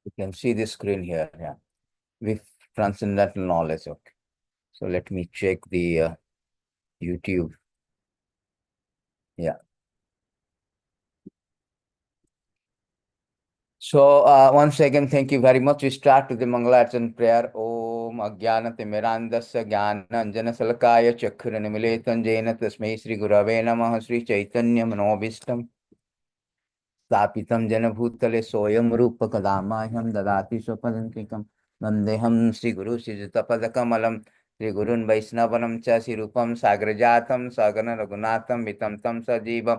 You can see the screen here, yeah, with transcendental knowledge. Okay. So let me check the YouTube. Yeah. So once again, thank you very much. We start with the Mangalarchan prayer. Om Ajnanati Mirandasya Jnananjana Salakaya Chakranimiletan Jena Tasmai Sri Gurave Namaha Sri Chaitanya Manobhistam स्थापितं जनभूतले सोऽयं रूपकदामाह्यं ददाति स्वपदन्तिकं वन्देऽहं श्रीगुरु श्रीयुतपदकमलं श्रीगुरुन् वैष्णवनं च श्रीरूपं साग्रजातं सगणरघुनाथं वितं तं सजीवं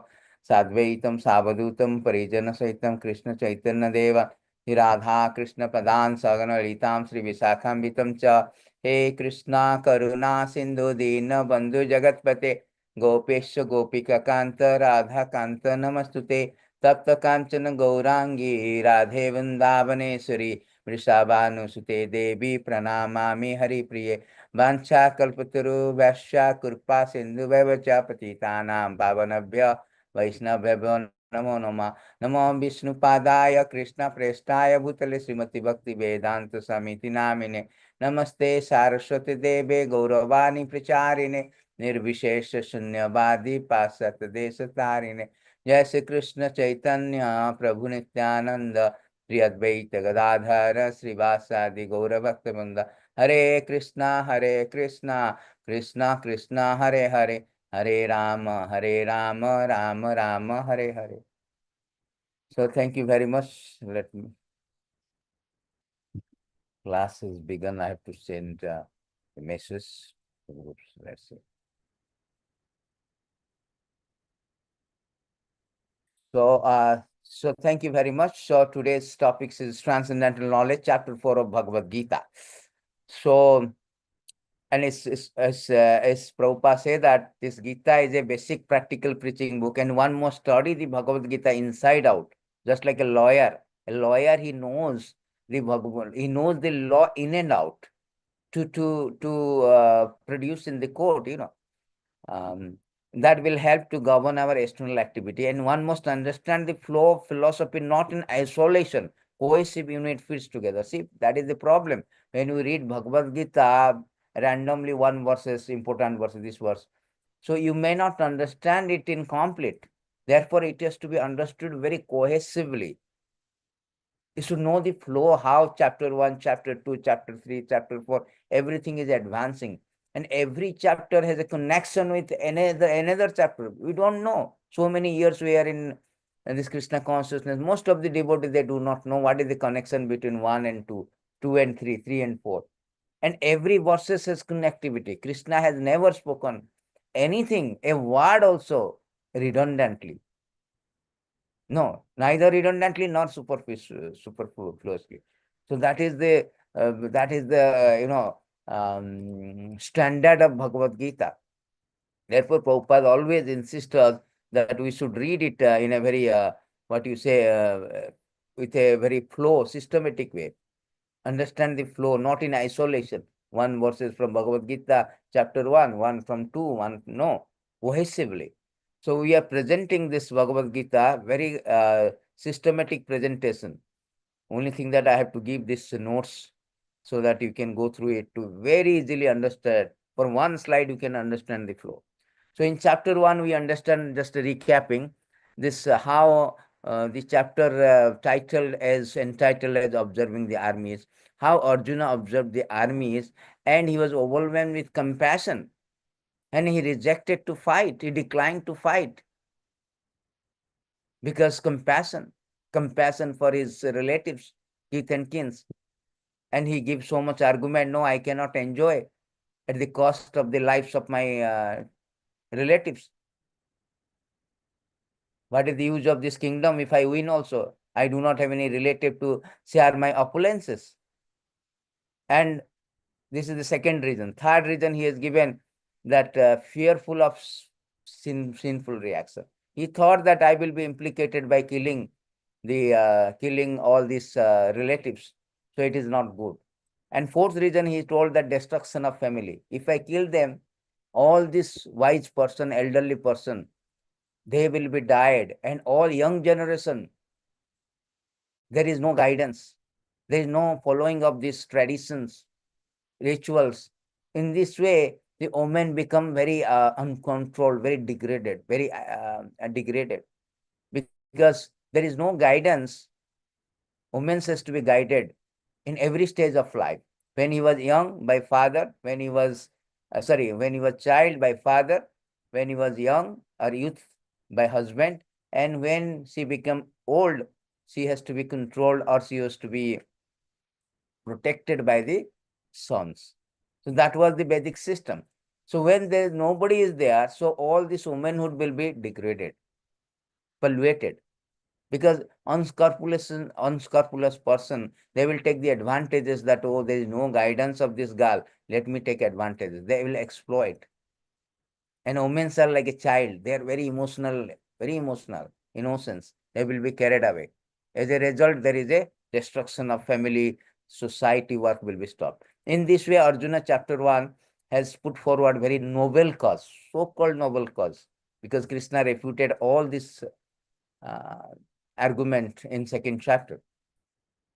साद्वैतं सावधूतं परिजनसहितं कृष्णचैतन्यदेव श्रीराधा कृष्णपदान् सगणललितां श्रीविशाखान्वितं च हे कृष्णा करुणा सिन्धु दीनबन्धु जगत्पते गोपेश गोपिकान्त राधाकान्त नमस्तुते तप्त कांचन गौरांगी राधे वृंदावनेश्वरी वृषभानुसुते देवी प्रणमामि हरिप्रिये वाञ्छाकल्पतरुभ्यश्च कृपा सिन्धुभ्यश्च पतितानां पावनेभ्यो वैष्णवेभ्यो नमो नमः। नमो विष्णुपादाय कृष्णप्रेष्ठाय भूतले श्रीमती भक्ति वेदांत समिति नामिने नमस्ते सारस्वती देवे गौरवाणी प्रचारिणे निर्विशेष शून्यवादी पाश्चात्य देश तारिणे जय श्री कृष्ण चैतन्य प्रभु नित्यानंद श्री अद्वैत गदाधर श्रीवासादि गौरभक्तवृंद हरे Krishna Krishna Krishna Hare Hare Hare Ram Ram Ram Hare Hare. So thank you very much. Let me. Class has begun. I have to send a message to groups. Let's see. So thank you very much. So today's topic is Transcendental Knowledge, Chapter 4 of Bhagavad-gītā. So, and as Prabhupada say that this Gita is a basic practical preaching book, and one must study the Bhagavad-gītā inside out, just like a lawyer. A lawyer, he knows the Bhagavad, he knows the law in and out to produce in the court, that will help to govern our external activity. And one must understand the flow of philosophy not in isolation. Cohesive unit fits together. See, that is the problem. When we read Bhagavad-gītā, randomly one verse is important verse, this verse. So you may not understand it in complete. Therefore, it has to be understood very cohesively. You should know the flow, how chapter 1, chapter 2, chapter 3, chapter 4, everything is advancing. And every chapter has a connection with another chapter. We don't know. So many years we are in this Krishna consciousness. Most of the devotees, they do not know what is the connection between 1 and 2, 2 and 3, 3 and 4. And every verse has connectivity. Krishna has never spoken anything, a word also, redundantly. No, neither redundantly nor superfluously. So that is the standard of Bhagavad-gītā. Therefore, Prabhupada always insists us that we should read it in a very with a very flow, systematic way. Understand the flow, not in isolation. One verses from Bhagavad-gītā, chapter 1, one from 2, one no, cohesively. So we are presenting this Bhagavad-gītā, very systematic presentation. Only thing that I have to give this notes so that you can go through it to very easily understand. For one slide, you can understand the flow. So in chapter 1, we understand, just recapping, this how the chapter entitled as Observing the Armies, how Arjuna observed the armies, and he was overwhelmed with compassion. And he rejected to fight. He declined to fight. Because compassion for his relatives, kith and kins. And he gives so much argument, no, I cannot enjoy at the cost of the lives of my relatives. What is the use of this kingdom if I win also? I do not have any relative to share my opulences. And this is the second reason. Third reason he has given, that fearful of sinful reaction. He thought that I will be implicated by killing all these relatives. So it is not good. And fourth reason, he told that destruction of family. If I kill them, all this wise person, elderly person, they will be died. And all young generation, there is no guidance. There is no following of these traditions, rituals. In this way, the women become very uncontrolled, very degraded, very degraded, because there is no guidance. Women has to be guided in every stage of life. When he was young, by father. When he was, when he was child, by father. When he was young or youth, by husband. And when she become old, she has to be controlled, or she has to be protected by the sons. So that was the Vedic system. So when there nobody is there, so all this womanhood will be degraded, polluted. Because unscrupulous person, they will take the advantages that, oh, there is no guidance of this girl, let me take advantages. They will exploit. And women are like a child, they are very emotional, innocence. They will be carried away. As a result, there is a destruction of family, society, work will be stopped. In this way, Arjuna chapter 1 has put forward very noble cause, so-called noble cause, because Krishna refuted all this uh, argument in second chapter.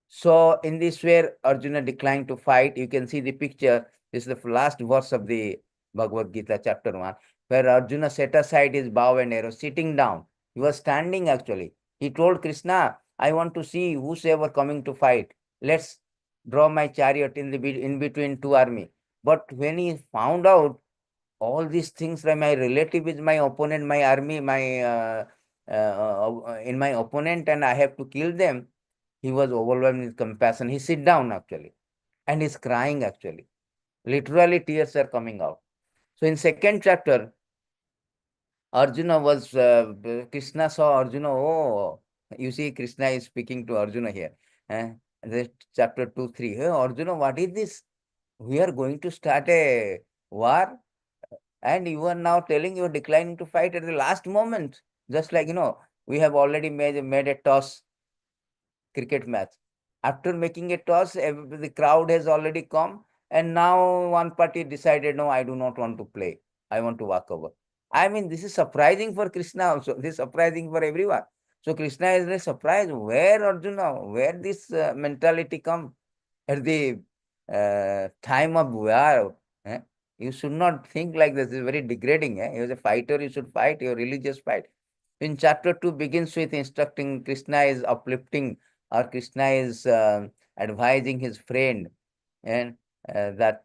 So in this way, Arjuna declined to fight. You can see the picture. This is the last verse of the Bhagavad-gītā chapter 1, where Arjuna set aside his bow and arrow, sitting down. He was standing actually. He told Krishna, I want to see whosoever coming to fight. Let's draw my chariot in between two army. But when he found out all these things, like my relative is my opponent, my army, in my opponent, and I have to kill them, he was overwhelmed with compassion. He sit down actually, and he's crying actually. Literally, tears are coming out. So in second chapter, Arjuna was Krishna saw Arjuna. Oh, you see, Krishna is speaking to Arjuna here. Eh? The chapter 2, 3. Hey, Arjuna, what is this? We are going to start a war, and you are now telling you are declining to fight at the last moment. Just like, we have already made a toss cricket match. After making a toss, the crowd has already come, and now one party decided, no, I do not want to play. I want to walk over. I mean, this is surprising for Krishna also. This is surprising for everyone. So Krishna is very surprised. Where Arjuna, where this mentality come at the time of war? Eh? You should not think like this. It's very degrading. Eh? You're a fighter, you should fight, your religious fight. In chapter 2 begins with instructing, Krishna is uplifting, or Krishna is advising his friend, and that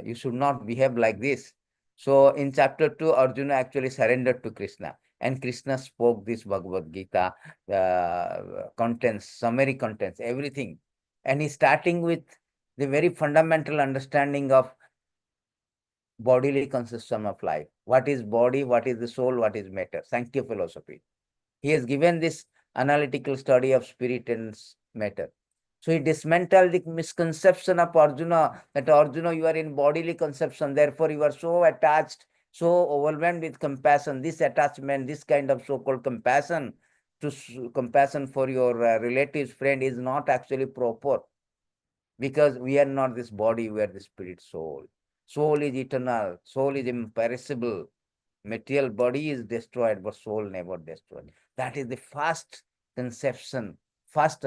you should not behave like this. So in chapter 2, Arjuna actually surrendered to Krishna, and Krishna spoke this Bhagavad-gītā, contents, summary contents, everything. And he's starting with the very fundamental understanding of bodily conception of life. What is body, what is the soul, what is matter? Sankhya philosophy. He has given this analytical study of spirit and matter. So he dismantled the misconception of Arjuna, that Arjuna, you are in bodily conception, therefore you are so attached, so overwhelmed with compassion. This attachment, this kind of so-called compassion, compassion for your relatives, friend, is not actually proper, because we are not this body, we are the spirit soul. Soul is eternal, soul is imperishable. Material body is destroyed, but soul never destroyed. That is the first conception, first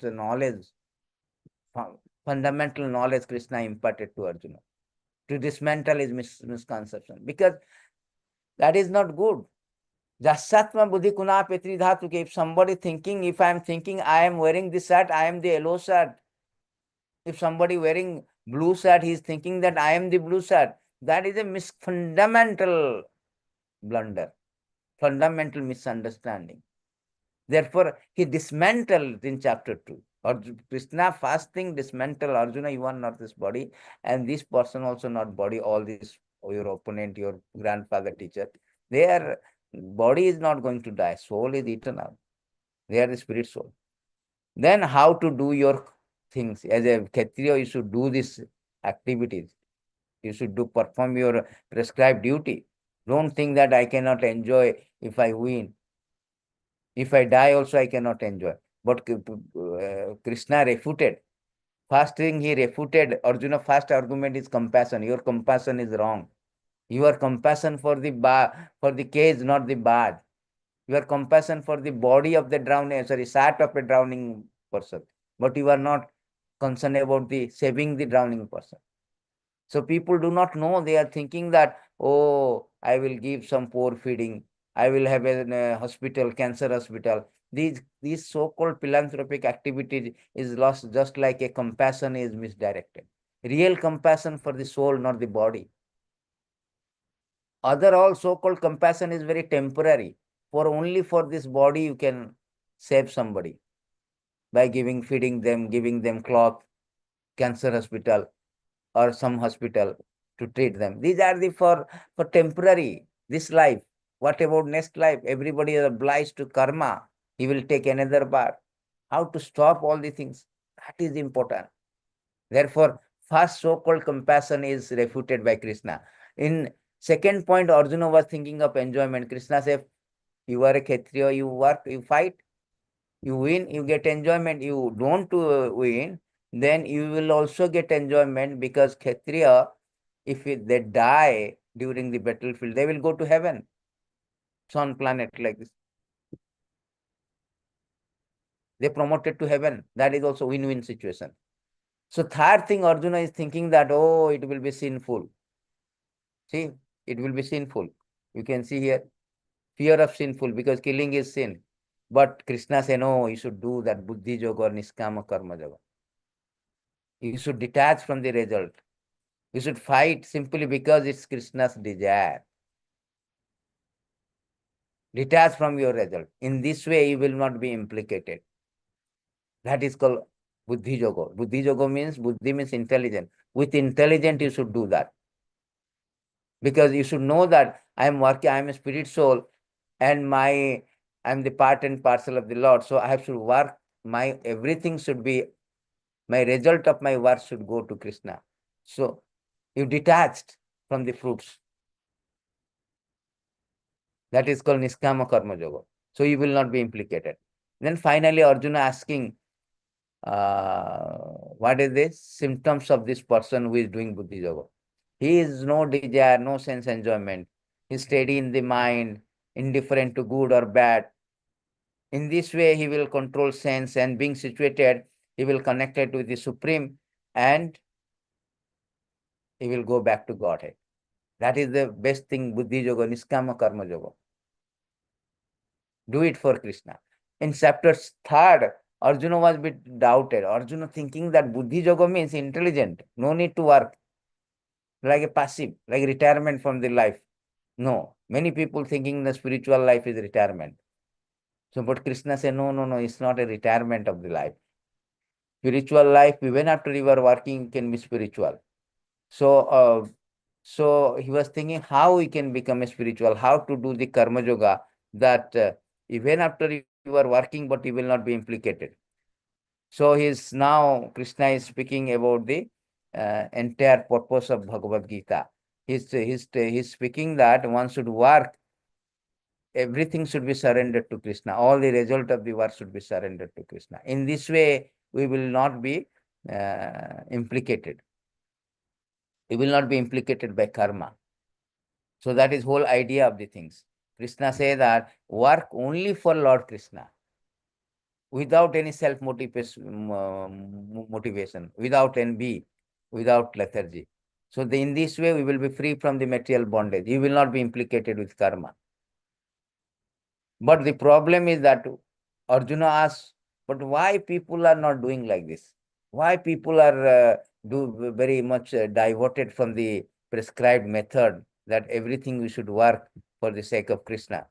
knowledge, fundamental knowledge Krishna imparted to Arjuna, to dismantle his misconception, because that is not good. Jasatma buddhi kuna petri dhatu. If somebody thinking, if I am thinking I am wearing this shirt, I am the yellow shirt. If somebody wearing blue shirt, he is thinking that I am the blue shirt. That is a fundamental blunder, fundamental misunderstanding. Therefore, he dismantled in chapter 2. Or Krishna first thing dismantle, Arjuna, you are not this body, and this person also not body, all this, your opponent, your grandfather, teacher, their body is not going to die. Soul is eternal. They are the spirit soul. Then how to do your things? As a Kshatriya, you should do these activities. You should perform your prescribed duty. Don't think that I cannot enjoy if I win. If I die also, I cannot enjoy. But Krishna refuted. First thing he refuted, Arjuna first argument is compassion. Your compassion is wrong. Your compassion for the cage, not the bird. Your compassion for the body of the drowning, sorry, shirt of a drowning person. but you are not concerned about the saving the drowning person. So people do not know. They are thinking that, oh, I will give some poor feeding. I will have a hospital, cancer hospital. These so-called philanthropic activities is lost, just like a compassion is misdirected. Real compassion for the soul, not the body. Other all so-called compassion is very temporary. For only for this body you can save somebody by feeding them, giving them cloth, cancer hospital or some hospital to treat them. These are the for temporary, this life. What about next life? Everybody is obliged to karma. He will take another birth. How to stop all the things? That is important. Therefore, first so-called compassion is refuted by Krishna. In second point, Arjuna was thinking of enjoyment. Krishna said, you are a Kshatriya, you work, you fight, you win, you get enjoyment. You don't win, then you will also get enjoyment, because Kshatriya, if they die during the battlefield, they will go to heaven, sun planet like this. They promoted to heaven. That is also win-win situation. So third thing, Arjuna is thinking that, oh, it will be sinful. See, it will be sinful. You can see here, fear of sinful, because killing is sin. But Krishna said, no, you should do that buddhi yoga or niskama karma yoga. You should detach from the result. You should fight simply because it's Krishna's desire. Detach from your result. In this way, you will not be implicated. That is called buddhi yoga. Buddhi yoga means, buddhi means intelligent. With intelligent, you should do that. Because you should know that I am working, I am a spirit soul, and I am the part and parcel of the Lord. So I have to work. My everything should be, my result of my work should go to Krishna. So you detached from the fruits. That is called Niskama Karma Yoga. So you will not be implicated. Then finally, Arjuna asking, what is the symptoms of this person who is doing Buddhi Yoga? He is no desire, no sense enjoyment. He is steady in the mind, indifferent to good or bad. In this way, he will control sense, and being situated, he will connect it with the Supreme, and he will go back to Godhead. That is the best thing, Buddhi Yoga, Niskama Karma Yoga. Do it for Krishna. In chapter 3rd, Arjuna was a bit doubted. Arjuna thinking that Buddhi Yoga means intelligent, no need to work, like a passive, like retirement from the life. No, many people thinking the spiritual life is retirement. So, but Krishna said, no, no, no, it's not a retirement of the life. Spiritual life, even after you are working, can be spiritual. So he was thinking how he can become a spiritual, how to do the karma yoga, that even after you are working, but you will not be implicated. So he's now, Krishna is speaking about the entire purpose of Bhagavad-gītā. He's speaking that one should work, everything should be surrendered to Krishna. All the result of the work should be surrendered to Krishna. In this way, we will not be implicated. We will not be implicated by karma. So that is whole idea of the things. Krishna says that work only for Lord Krishna, without any motivation, without envy, without lethargy. So in this way, we will be free from the material bondage. You will not be implicated with karma. But the problem is that Arjuna asks, but why people are not doing like this? Why people are very much diverted from the prescribed method, that everything we should work for the sake of Krishna?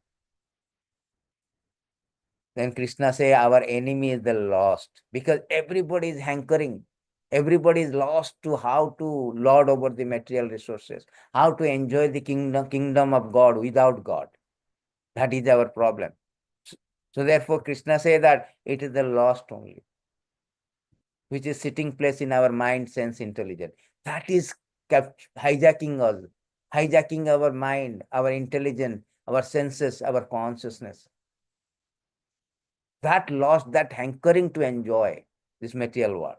Then Krishna say, our enemy is the lost, because everybody is hankering. Everybody is lost to how to lord over the material resources, how to enjoy the kingdom of God without God. That is our problem. So therefore, Krishna say that it is the lost only, which is sitting place in our mind, sense, intelligence. That is hijacking us, hijacking our mind, our intelligence, our senses, our consciousness. That lost, that hankering to enjoy this material world.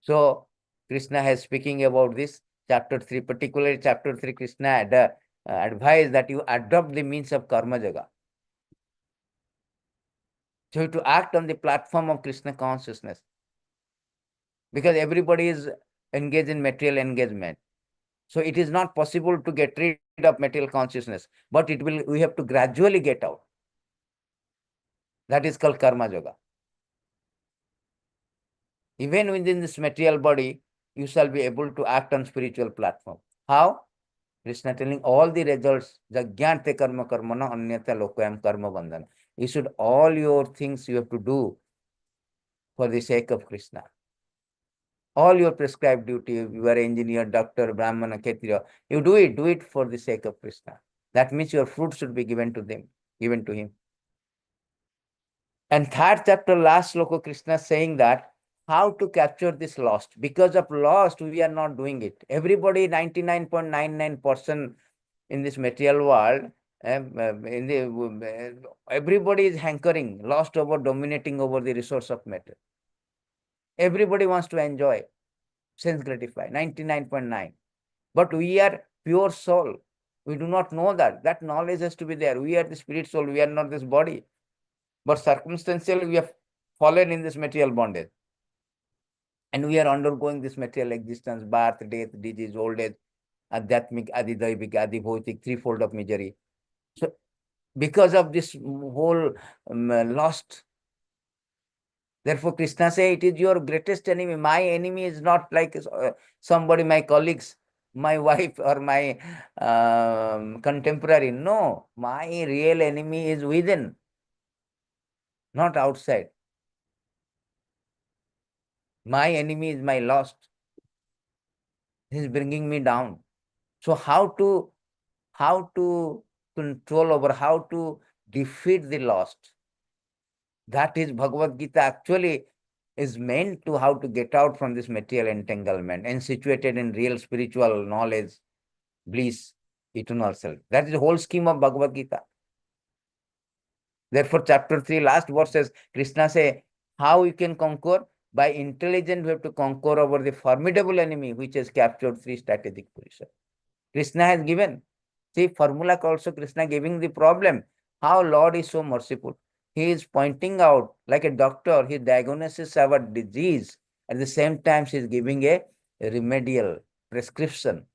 So Krishna has speaking about this chapter 3, particularly chapter 3, Krishna had advised that you adopt the means of karma yoga. So you have to act on the platform of Krishna consciousness, because everybody is engaged in material engagement. So it is not possible to get rid of material consciousness, but we have to gradually get out. That is called karma yoga. Even within this material body, you shall be able to act on spiritual platform. How? Krishna telling all the results, Jagyante karma karmana anyata lokayam karma bandhana. You should, all your things you have to do for the sake of Krishna. All your prescribed duty, you are engineer, doctor, brahmana, kshatriya, you do it for the sake of Krishna. That means your fruit should be given to them, given to him. And third chapter, last sloka, Krishna saying that how to capture this lost. Because of lost, we are not doing it. Everybody, 99.99% in this material world, everybody is hankering, lost over, dominating over the resource of matter. Everybody wants to enjoy, sense gratify, 99.9. But we are pure soul. We do not know that. That knowledge has to be there. We are the spirit soul. We are not this body. But circumstantially, we have fallen in this material bondage. And we are undergoing this material existence, birth, death, disease, old age, adhyatmic, adidhaivik, adibhautik, threefold of misery. So because of this whole lost, therefore Krishna say it is your greatest enemy. My enemy is not like somebody, my colleagues, my wife or my contemporary. No, my real enemy is within, not outside. My enemy is my lost. He is bringing me down. So how to control over, how to defeat the lost? That is Bhagavad-gītā actually is meant to how to get out from this material entanglement and situated in real spiritual knowledge, bliss, eternal self. That is the whole scheme of Bhagavad-gītā. Therefore, chapter 3, last verse says, Krishna say, how you can conquer? By intelligence, we have to conquer over the formidable enemy which has captured three strategic positions. Krishna has given. See, formula also Krishna giving the problem. How Lord is so merciful. He is pointing out, like a doctor, he diagnoses our disease. At the same time, he is giving a remedial prescription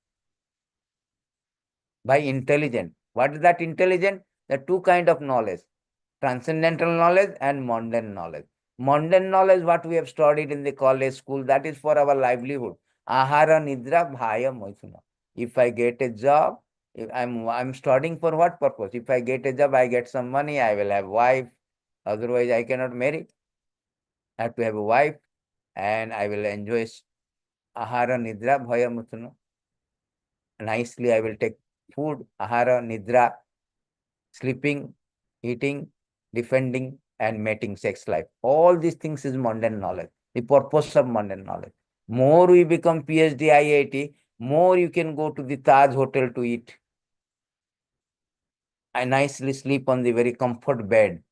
by intelligent. What is that intelligent? There are two kinds of knowledge, transcendental knowledge and mundane knowledge. Mundane knowledge, what we have studied in the college, school, that is for our livelihood. Ahara, nidra, bhaya, moithuna. If I get a job, I'm studying for what purpose? If I get a job, I get some money, I will have wife. Otherwise, I cannot marry. I have to have a wife and I will enjoy ahara, nidra, bhaya, moithuna. Nicely, I will take food, ahara, nidra, sleeping, eating, defending, and mating, sex life. All these things is mundane knowledge, the purpose of mundane knowledge. More we become PhD, IIT, more you can go to the Taj Hotel to eat. I nicely sleep on the very comfort bed.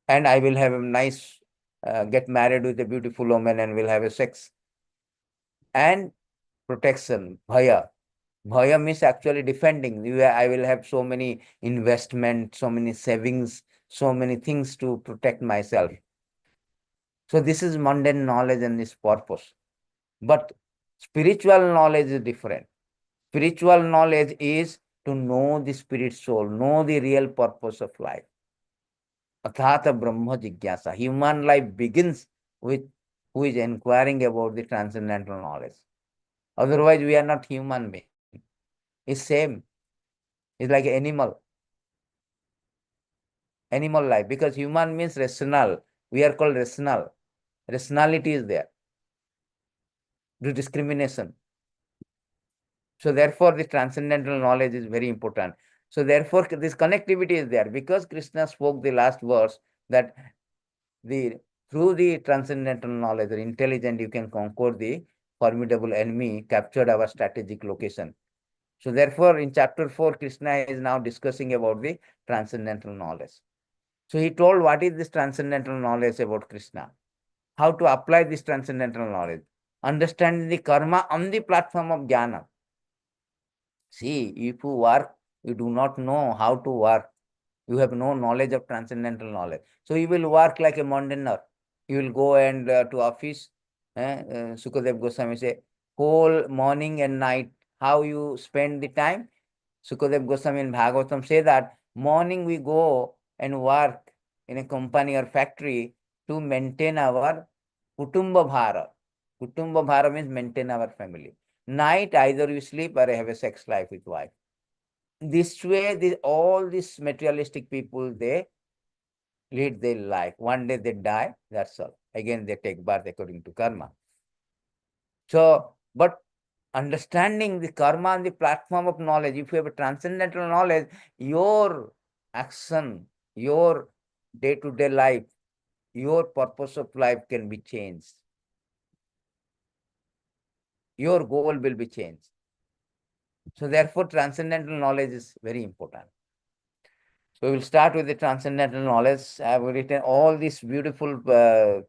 And I will have a nice, get married with a beautiful woman and will have a sex. And protection, bhaya. Bhaya means actually defending. I will have so many investment, so many savings, so many things to protect myself. So this is mundane knowledge and this purpose. But spiritual knowledge is different. Spiritual knowledge is to know the spirit soul, know the real purpose of life. Athata Brahma Jigyasa. Human life begins with who is inquiring about the transcendental knowledge. Otherwise, we are not human being. It's same. It's like an animal. Animal life. Because human means rational. We are called rational. Rationality is there. The discrimination. So therefore, the transcendental knowledge is very important. So therefore, this connectivity is there because Krishna spoke the last verse that through the transcendental knowledge or intelligent, you can conquer the formidable enemy, captured our strategic location. So therefore, in chapter 4, Krishna is now discussing about the transcendental knowledge. So he told what is this transcendental knowledge about Krishna, how to apply this transcendental knowledge, understanding the karma on the platform of jnana. See, if you work, you do not know how to work. You have no knowledge of transcendental knowledge. So you will work like a mundaner. You will go and to office. Sukadev Goswami say, whole morning and night, how you spend the time. Sukadev Goswami in Bhagavatam say that morning we go and work in a company or factory to maintain our Kutumba Bhara. Kutumba Bhara means maintain our family. Night, either you sleep or have a sex life with wife. This way, all these materialistic people, they lead their life. One day they die, that's all. Again, they take birth according to karma. So, but understanding the karma on the platform of knowledge, if you have a transcendental knowledge, your action, your day-to-day life, your purpose of life can be changed. Your goal will be changed. So therefore, transcendental knowledge is very important. So we will start with the transcendental knowledge. I have written all these beautiful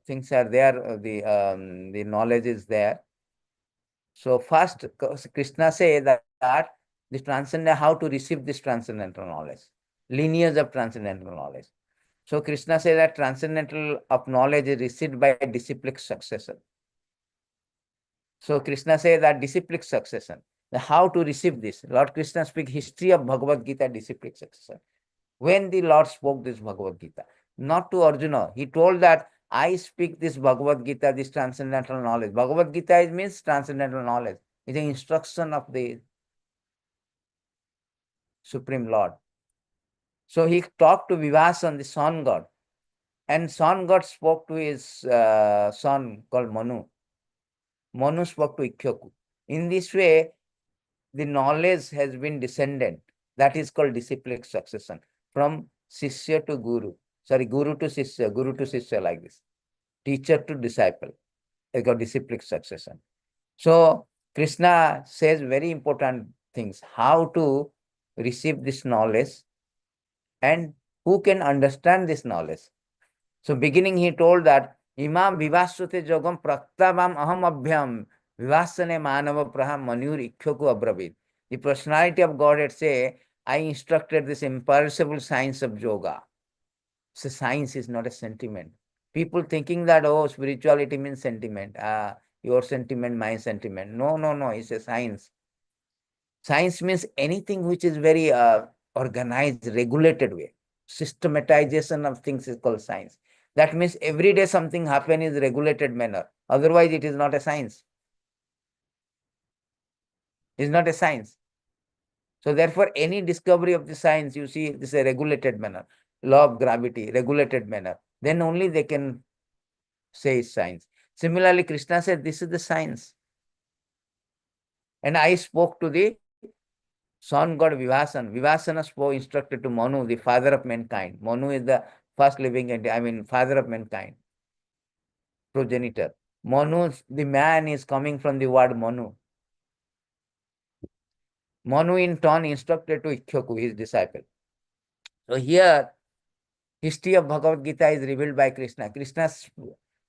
things are there. The knowledge is there. So first, Krishna says that the transcendental, how to receive this transcendental knowledge, lineage of transcendental knowledge. So Krishna says that transcendental of knowledge is received by disciplic succession. So Krishna says that disciplic succession. How to receive this? Lord Krishna speaks history of Bhagavad-gītā disciplic succession. When the Lord spoke this Bhagavad-gītā, not to Arjuna, he told that I speak this Bhagavad-gītā, this transcendental knowledge. Bhagavad-gītā means transcendental knowledge. It's an instruction of the Supreme Lord. So he talked to Vivasan, the sun god, and sun god spoke to his son called Manu. Manu spoke to Ikshvaku. In this way, the knowledge has been descended. That is called disciplic succession. From Sishya to Guru. Sorry, Guru to Sishya like this. Teacher to disciple. They got disciplic succession. So Krishna says very important things. How to receive this knowledge and who can understand this knowledge. So beginning he told that Imam vivasute jogam praktavam aham abhyam vivasane manava praham manur ikshyoku abrabit. The personality of God had say, I instructed this imperishable science of yoga. So science is not a sentiment. People thinking that, oh, spirituality means sentiment. Your sentiment, my sentiment. No, no, no, it's a science. Science means anything which is very organized, regulated way. Systematization of things is called science. That means every day something happens in regulated manner. Otherwise, it is not a science. It is not a science. So therefore, any discovery of the science, you see, this is a regulated manner. Law of gravity, regulated manner. Then only they can say it's science. Similarly, Krishna said, this is the science. And I spoke to the sun god Vivasana. Vivasana spoke, instructed to Manu, the father of mankind. Manu is the first living entity, father of mankind, progenitor. Manu, the man is coming from the word Manu. Manu in turn instructed to Ikshvaku, his disciple. So here, history of Bhagavad-gītā is revealed by Krishna. Krishna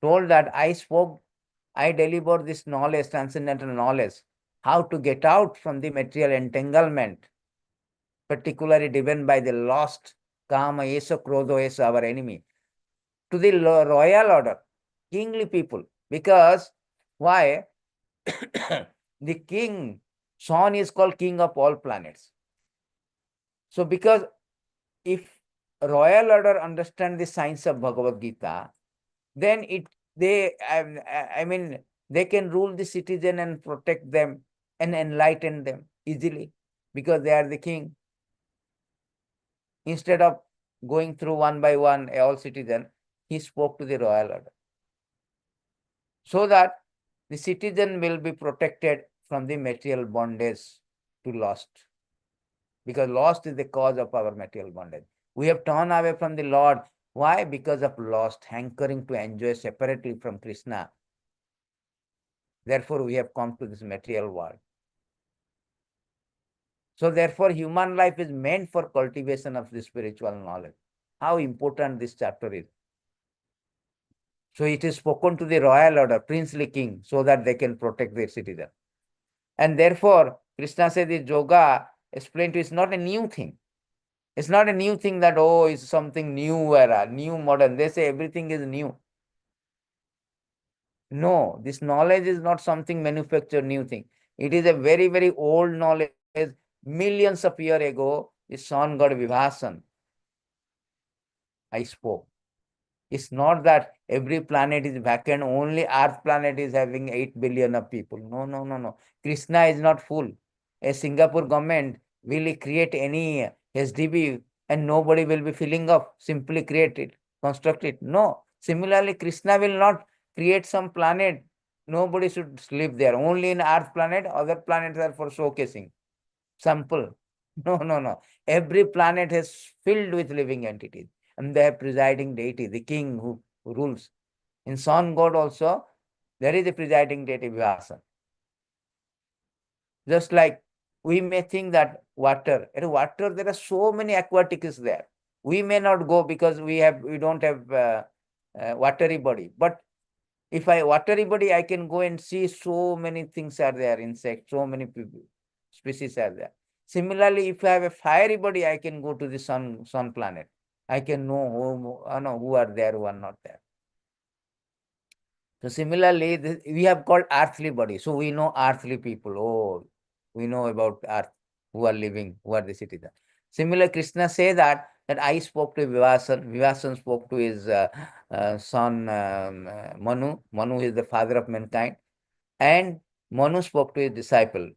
told that I delivered this knowledge, transcendental knowledge, how to get out from the material entanglement, particularly driven by the lost Kama, Esa, Krodha, Esa, our enemy, to the royal order, kingly people. Because why? The king, sun is called king of all planets. So because if royal order understand the science of Bhagavad-gītā, then they can rule the citizen and protect them and enlighten them easily because they are the king. Instead of going through one by one, all citizen, he spoke to the royal order. So that the citizen will be protected from the material bondage to lust. Because lust is the cause of our material bondage. We have turned away from the Lord. Why? Because of lust, hankering to enjoy separately from Krishna. Therefore, we have come to this material world. So therefore, human life is meant for cultivation of the spiritual knowledge. How important this chapter is. So it is spoken to the royal order, princely king, so that they can protect their citizen. And therefore, Krishna said the yoga explained to is not a new thing. It's not a new thing that, oh, it's something new era, new modern. They say everything is new. No, this knowledge is not something manufactured new thing. It is a very, very old knowledge. Millions of years ago, the sun god Vibhasan, I spoke. It's not that every planet is vacant, only Earth planet is having 8 billion of people. No, no, no, no. Krishna is not full. A Singapore government will create any SDB and nobody will be filling up, simply create it, construct it. No. Similarly, Krishna will not create some planet. Nobody should live there. Only in Earth planet, other planets are for showcasing. Sample. No, no, no. Every planet is filled with living entities. And they have presiding deity, the king who rules. In sun god also, there is a presiding deity, Vyasa. Just like we may think that water, in water there are so many aquatics there. We may not go because we don't have watery body. But if I watery body, I can go and see so many things are there, insects, so many people, species are there. Similarly, if I have a fiery body, I can go to the sun planet. I can know who are there, who are not there. So similarly, we have called earthly body. So we know earthly people. Oh, we know about earth, who are living, who are the citizens. Similar, Krishna say that I spoke to Vivasan. Vivasan spoke to his son Manu. Manu is the father of mankind. And Manu spoke to his disciple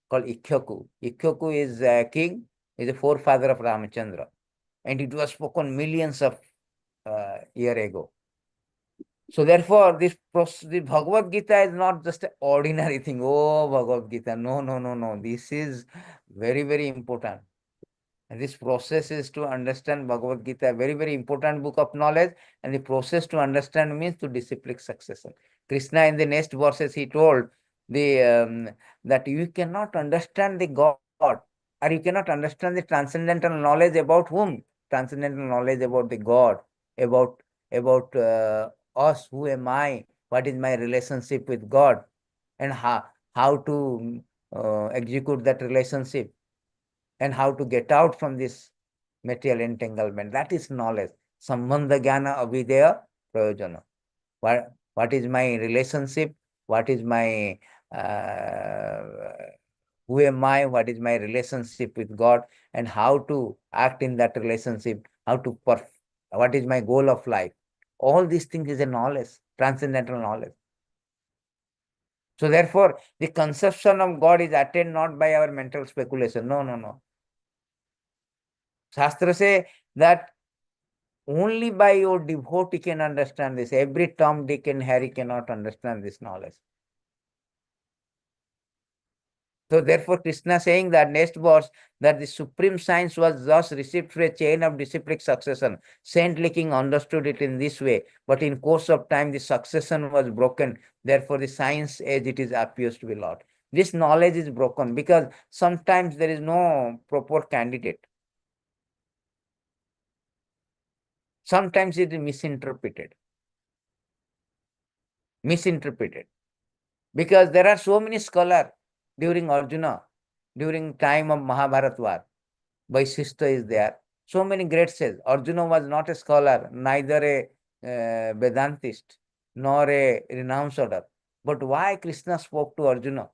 called Ikshvaku. Ikshvaku is a king, is a forefather of Ramachandra. And it was spoken millions of years ago. So therefore, the Bhagavad-gītā is not just an ordinary thing. Oh, Bhagavad-gītā. No, no, no, no. This is very, very important. And this process is to understand Bhagavad-gītā, very, very important book of knowledge. And the process to understand means to disciplic successor. Krishna in the next verses, he told that you cannot understand the God, or you cannot understand the transcendental knowledge about whom? Transcendental knowledge about the God, about us, who am I, what is my relationship with God, and how to execute that relationship, and how to get out from this material entanglement. That is knowledge. Sambandha jnana avideya prayojana. What is my relationship? What is my uh, who am I? What is my relationship with God? And how to act in that relationship? What is my goal of life? All these things is a knowledge, transcendental knowledge. So therefore, the conception of God is attained not by our mental speculation. No, no, no. Shastra say that only by your devotee can understand this. Every Tom, Dick, and Harry cannot understand this knowledge. So therefore, Krishna saying that next verse, that the supreme science was thus received through a chain of disciplic succession. Saint King understood it in this way, but in course of time, the succession was broken. Therefore, the science as it is appears to be lost. This knowledge is broken because sometimes there is no proper candidate. Sometimes it is misinterpreted. Because there are so many scholars during Arjuna, during time of Mahabharata war. Vaishishta is there. So many great says. Arjuna was not a scholar, neither a Vedantist, nor a renounced. But why Krishna spoke to Arjuna?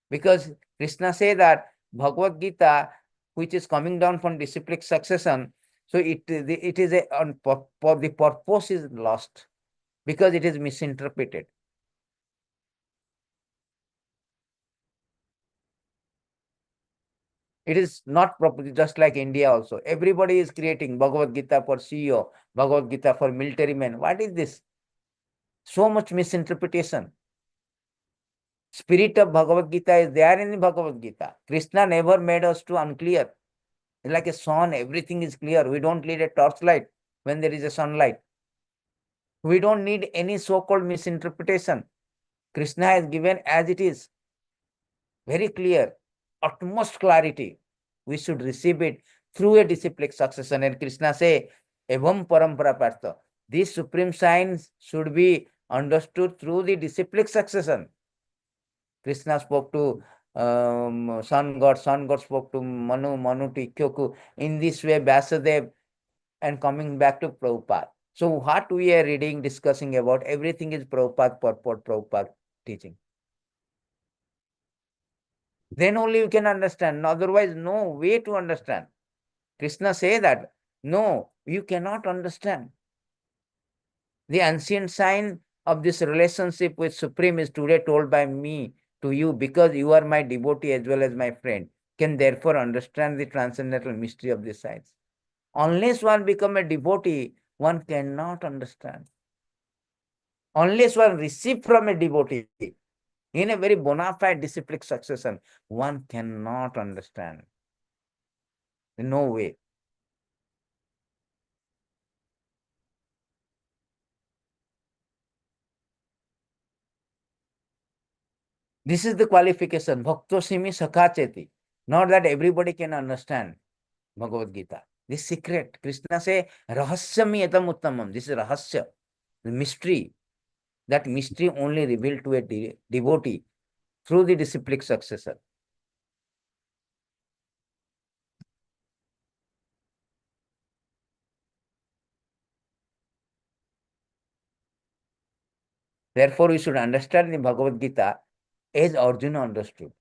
Because Krishna say that Bhagavad-gītā, which is coming down from disciplic succession, so it is the purpose is lost because it is misinterpreted. It is not properly, just like India also. Everybody is creating Bhagavad-gītā for CEO, Bhagavad-gītā for military men. What is this? So much misinterpretation. Spirit of Bhagavad-gītā is there in the Bhagavad-gītā. Krishna never made us to unclear. It's like a sun, everything is clear. We don't need a torchlight when there is a sunlight. We don't need any so-called misinterpretation. Krishna has given as it is. Very clear, utmost clarity. We should receive it through a disciplic succession. And Krishna say, Evam parampara partha. This supreme science should be understood through the disciplic succession. Krishna spoke to Sun God spoke to Manu, Manu to Ikyoku. In this way, Vyasadeva, and coming back to Prabhupada. So what we are reading, discussing about, everything is Prabhupada purport, Prabhupada teaching. Then only you can understand. Otherwise, no way to understand. Krishna say that, no, you cannot understand. The ancient sign of this relationship with Supreme is today told by me to you, because you are my devotee as well as my friend, can therefore understand the transcendental mystery of this science. Unless one become a devotee, one cannot understand. Unless one receive from a devotee in a very bona fide disciplic succession, one cannot understand. No way. This is the qualification. Bhaktosimi sakacheti. Not that everybody can understand Bhagavad-gītā. This secret. Krishna say, Rahasyami etam uttamam. This is Rahasya. The mystery. That mystery only revealed to a devotee through the disciplic successor. Therefore, we should understand the Bhagavad-gītā as Arjuna understood,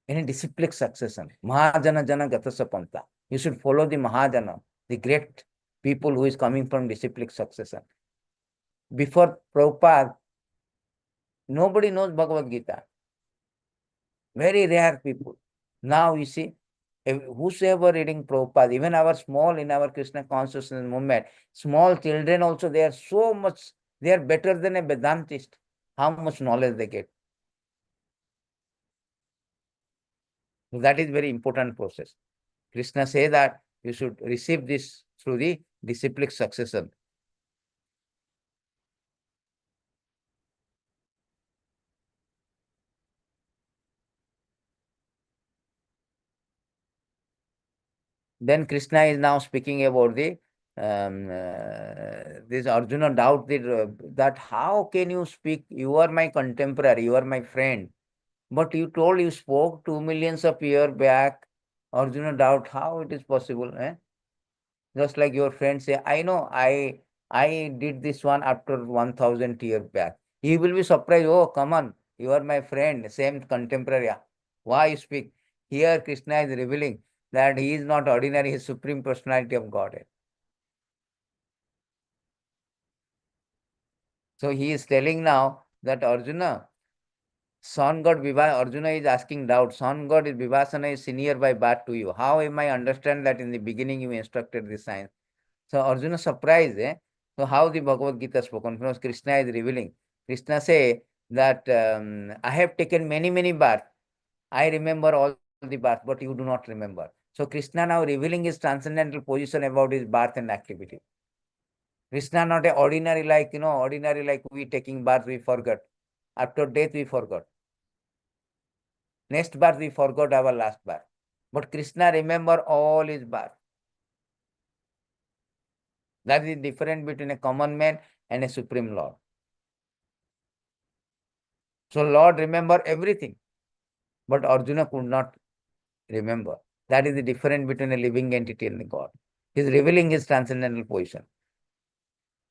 in a disciplic succession. Mahajana jana gatasa panta. You should follow the Mahajana, the great people who is coming from disciplic succession. Before Prabhupada, nobody knows Bhagavad-gītā. Very rare people. Now you see, whosoever reading Prabhupada, even our small, in our Krishna consciousness movement, small children also, they are so much, they are better than a Vedantist. How much knowledge they get. So that is very important process. Krishna say that you should receive this through the disciplic succession. Then Krishna is now speaking about the this Arjuna doubt that how can you speak? You are my contemporary, you are my friend, but you told you spoke 2 million of years back. Arjuna doubt how it is possible. Just like your friend say, I know, I did this one after 1000 years back. He will be surprised. Oh, come on, you are my friend, same contemporary. Why you speak? Here Krishna is revealing that he is not ordinary, he is supreme personality of Godhead. So he is telling now that Arjuna, Son God Arjuna is asking doubt. Son God is Vivasana is senior by birth to you. How am I understand that in the beginning you instructed this science? So Arjuna surprised. So how the Bhagavad-gītā spoken? Because Krishna is revealing. Krishna say that I have taken many, many births. I remember all the births, but you do not remember. So Krishna now revealing his transcendental position about his birth and activity. Krishna not a ordinary like, ordinary like we taking birth, we forgot. After death, we forgot. Next birth, we forgot our last birth. But Krishna remember all his birth. That is the difference between a common man and a supreme Lord. So Lord remember everything, but Arjuna could not remember. That is the difference between a living entity and the God. He is revealing his transcendental position.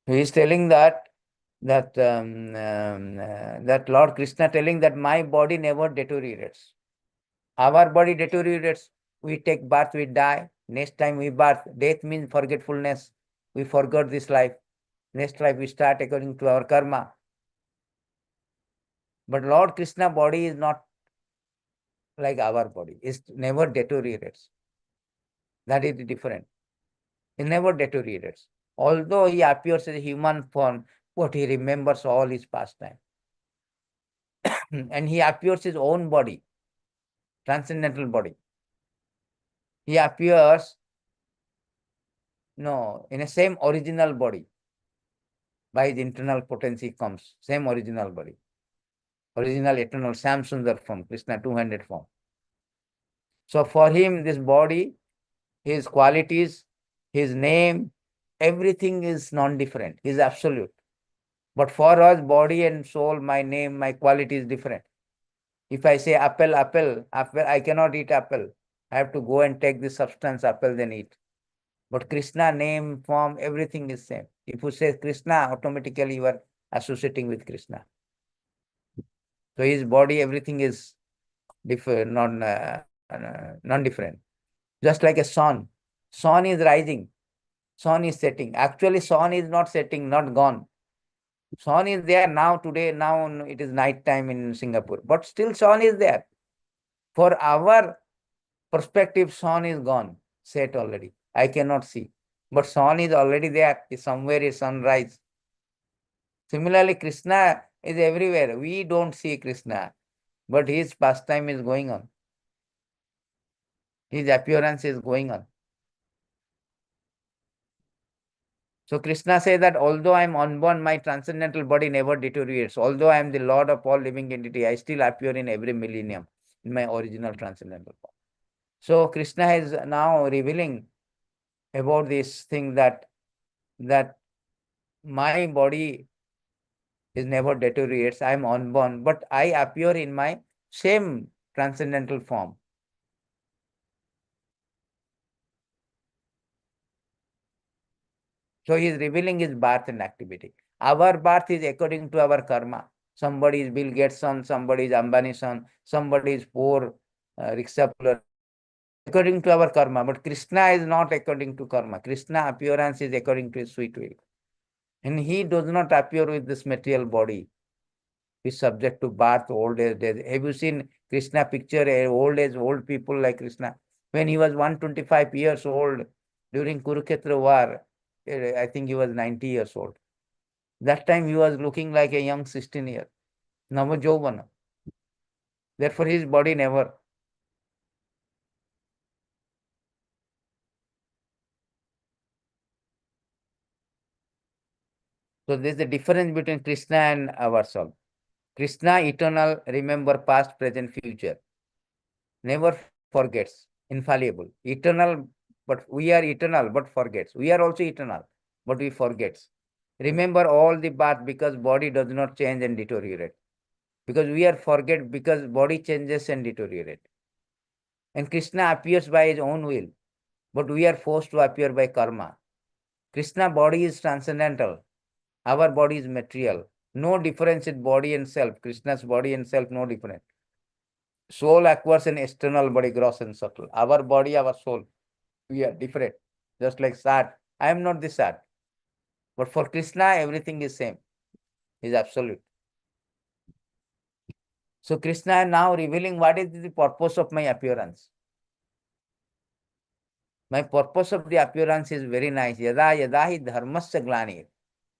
So he is telling that Lord Krishna telling that my body never deteriorates. Our body deteriorates. We take birth, we die. Next time we birth. Death means forgetfulness. We forgot this life. Next life we start according to our karma. But Lord Krishna body is not like our body. It never deteriorates. That is different. It never deteriorates. Although he appears as a human form, but he remembers all his pastime. And he appears his own body, transcendental body. He appears, no, in a same original body. By his internal potency comes, same original body. Original eternal Sam Sundar form, Krishna two-handed form. So for him, this body, his qualities, his name, everything is non-different. He is absolute. But for us, body and soul, my name, my quality is different. If I say apple, apple, apple, I cannot eat apple. I have to go and take the substance apple, then eat. But Krishna name, form, everything is same. If you say Krishna, automatically you are associating with Krishna. So his body, everything is different, non-different. Just like a sun. Sun is rising. Sun is setting. Actually, sun is not setting, not gone. Sun is there now, today, now it is night time in Singapore. But still sun is there. For our perspective, sun is gone, set already. I cannot see. But sun is already there. Is somewhere is sunrise. Similarly, Krishna is everywhere. We don't see Krishna, but his pastime is going on. His appearance is going on. So Krishna says that although I am unborn, my transcendental body never deteriorates. Although I am the Lord of all living entity, I still appear in every millennium in my original transcendental form. So Krishna is now revealing about this thing that my body is never deteriorates. I am unborn, but I appear in my same transcendental form. So he is revealing his birth and activity. Our birth is according to our karma. Somebody is Bill Gates' son, somebody is Ambani's son, somebody is poor rickshaw puller, according to our karma. But Krishna is not according to karma. Krishna appearance is according to his sweet will. And he does not appear with this material body. He is subject to birth, old age, death. Have you seen Krishna picture, old age, old people like Krishna? When he was 125 years old during Kurukshetra war, I think he was 90 years old. That time he was looking like a young 16-year. Navajovana. Therefore his body never. So there is a difference between Krishna and ourselves. Krishna eternal, remember past, present, future. Never forgets, infallible. Eternal, but we are eternal, but forgets. We are also eternal, but we forgets. Remember all the birth because body does not change and deteriorate. Because we are forget because body changes and deteriorate. And Krishna appears by his own will, but we are forced to appear by karma. Krishna body is transcendental. Our body is material. No difference in body and self. Krishna's body and self, no difference. Soul acquires an external body, gross and subtle. Our body, our soul, we are different. Just like Sat. I am not the Sat. But for Krishna, everything is same. Is absolute. So Krishna is now revealing what is the purpose of my appearance. My purpose of the appearance is very nice. Yada yada hi dharmasya glani.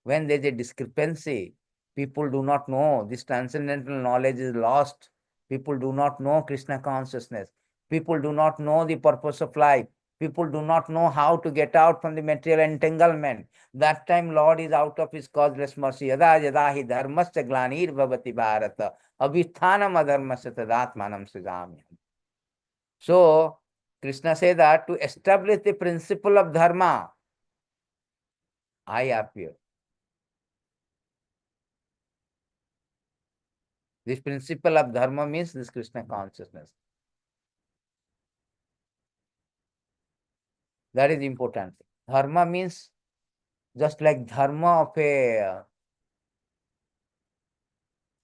When there is a discrepancy, people do not know. This transcendental knowledge is lost. People do not know Krishna consciousness. People do not know the purpose of life. People do not know how to get out from the material entanglement. That time Lord is out of his causeless mercy. Yada yada hi dharmasya glanir bhavati bharata abhithanam adharmasya tadatmanam srijami. So Krishna says that to establish the principle of dharma, I appear. This principle of dharma means this Krishna consciousness. That is important. Dharma means just like dharma of a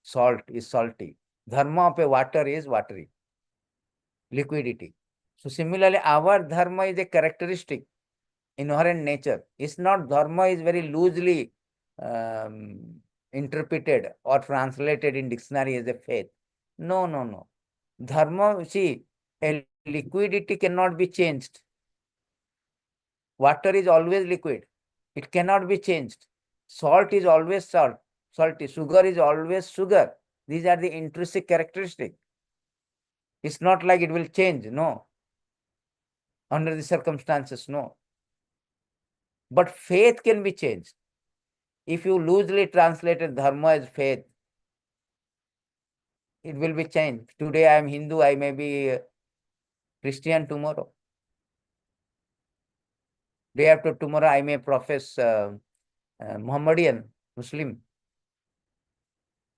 salt is salty. Dharma of a water is watery, liquidity. So similarly, our dharma is a characteristic, inherent nature. It's not dharma is very loosely interpreted or translated in dictionary as a faith. No, no, no. Dharma, see, a liquidity cannot be changed. Water is always liquid. It cannot be changed. Salt is always salt, salty. Sugar is always sugar. These are the intrinsic characteristics. It's not like it will change, no. Under the circumstances, no. But faith can be changed. If you loosely translated dharma as faith, it will be changed. Today I am Hindu, I may be Christian tomorrow. Day after tomorrow, I may profess Muhammadian, Muslim.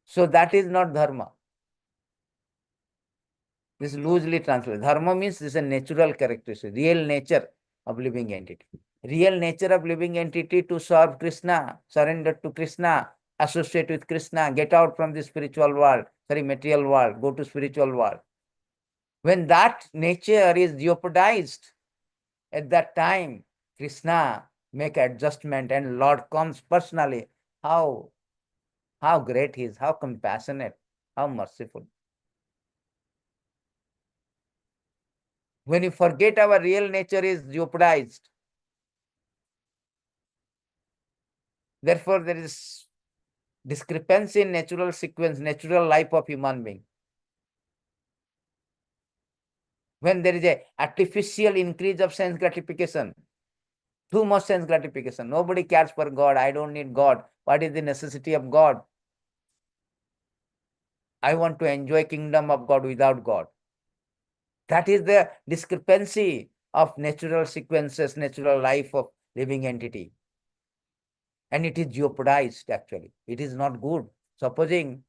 So that is not dharma. This is loosely translated. Dharma means this is a natural characteristic, real nature of living entity. Real nature of living entity to serve Krishna, surrender to Krishna, associate with Krishna, get out from the spiritual world, material world, go to spiritual world. When that nature is jeopardized, at that time, Krishna make adjustment and Lord comes personally. How great he is, how compassionate, how merciful. When you forget our real nature is jeopardized, therefore there is discrepancy in natural sequence, natural life of human being. When there is a artificial increase of sense gratification, too much sense gratification, nobody cares for God, I don't need God. What is the necessity of God? I want to enjoy kingdom of God without God. That is the discrepancy of natural sequences, natural life of living entity. And it is jeopardized actually. It is not good. Supposing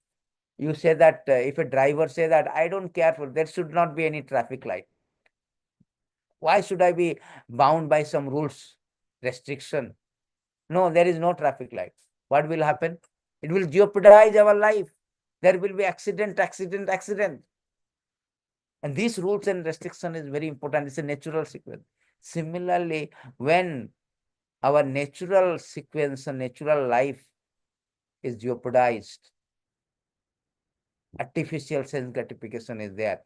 you say that if a driver say that I don't care for, there should not be any traffic light. Why should I be bound by some rules, restriction? No, there is no traffic light. What will happen? It will jeopardize our life. There will be accident. And these rules and restriction is very important. It's a natural sequence. Similarly, when our natural sequence and natural life is jeopardized, artificial sense gratification is there.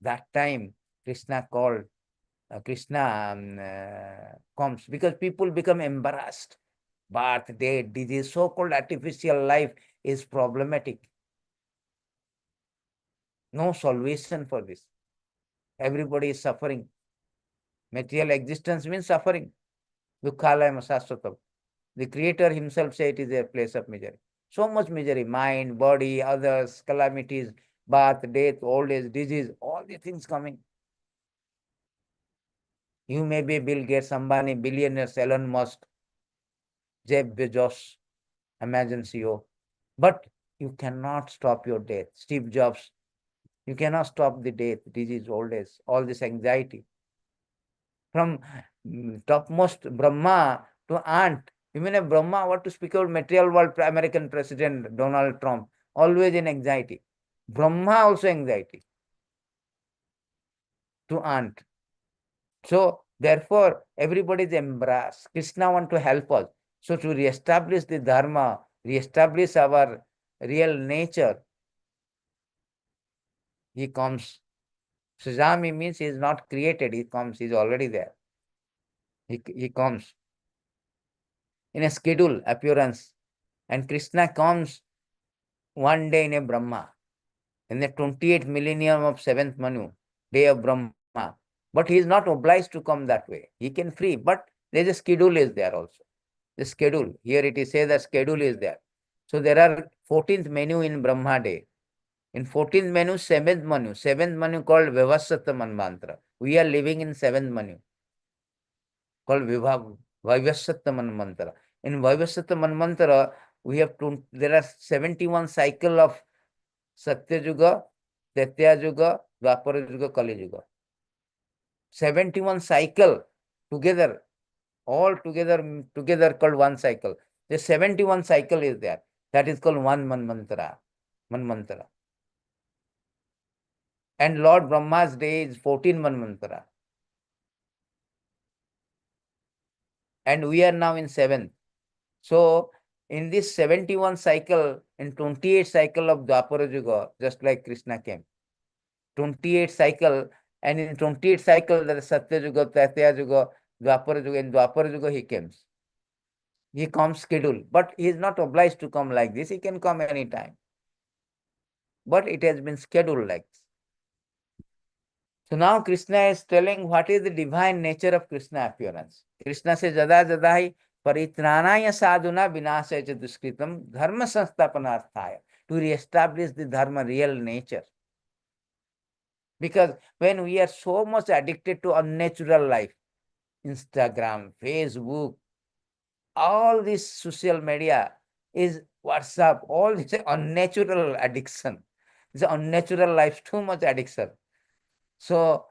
That time, Krishna called, comes because people become embarrassed. Birth, death, disease, so-called artificial life is problematic. No solution for this. Everybody is suffering. Material existence means suffering. Dukhalayam sastvatam. The Creator himself said it is a place of misery. So much misery, mind, body, others, calamities, birth, death, old age, disease, all the things coming. You may be Bill Gates, Ambani, billionaires, Elon Musk, Jeff Bezos, Amazon CEO, but you cannot stop your death. Steve Jobs, you cannot stop the death, disease, old age, all this anxiety. From topmost Brahma to ant, even a Brahma, what to speak about material world, American President Donald Trump, always in anxiety. Brahma also anxiety to ant. So therefore, everybody is embraced. Krishna want to help us. So to reestablish the dharma, reestablish our real nature, he comes. Sujami means he is not created, he comes, he is already there. He comes in a schedule appearance. And Krishna comes one day in a Brahma, in the 28th millennium of 7th Manu, day of Brahma. But he is not obliged to come that way. He can free, but there is a schedule is there also. The schedule, here it is says that schedule is there. So there are 14th Manu in Brahma day. In 14th Manu, 7th Manu. 7th Manu called Vivasata Manmantra. We are living in 7th Manu called Vivasata Manmantra. In Vivasata Manmantra, we have there are 71 cycle of Satya Yuga, Tretya Yuga, Dwapara Yuga, Kali Yuga. 71 cycle together, all together called one cycle. The 71 cycle is there. That is called one Manmantra. Manmantra. And Lord Brahma's day is 14 Manmantra. And we are now in 7th. So in this 71 cycle, in 28 cycle of Dwapara Yuga, just like Krishna came, 28 cycle, and in 28 cycle there is Satya Yuga, Tretya Yuga, Dwapara Yuga. In Dwapara Yuga he comes. He comes scheduled, but he is not obliged to come like this. He can come anytime. But it has been scheduled like this. So now Krishna is telling what is the divine nature of Krishna appearance. Krishna says, Jada Jadai Paritranaya Sadhuna Vinasaya Duskritam Dharma Sanstapanarthaya, to re-establish the Dharma real nature. Because when we are so much addicted to unnatural life, Instagram, Facebook, all this social media is WhatsApp, all this unnatural addiction. It's unnatural life, too much addiction. So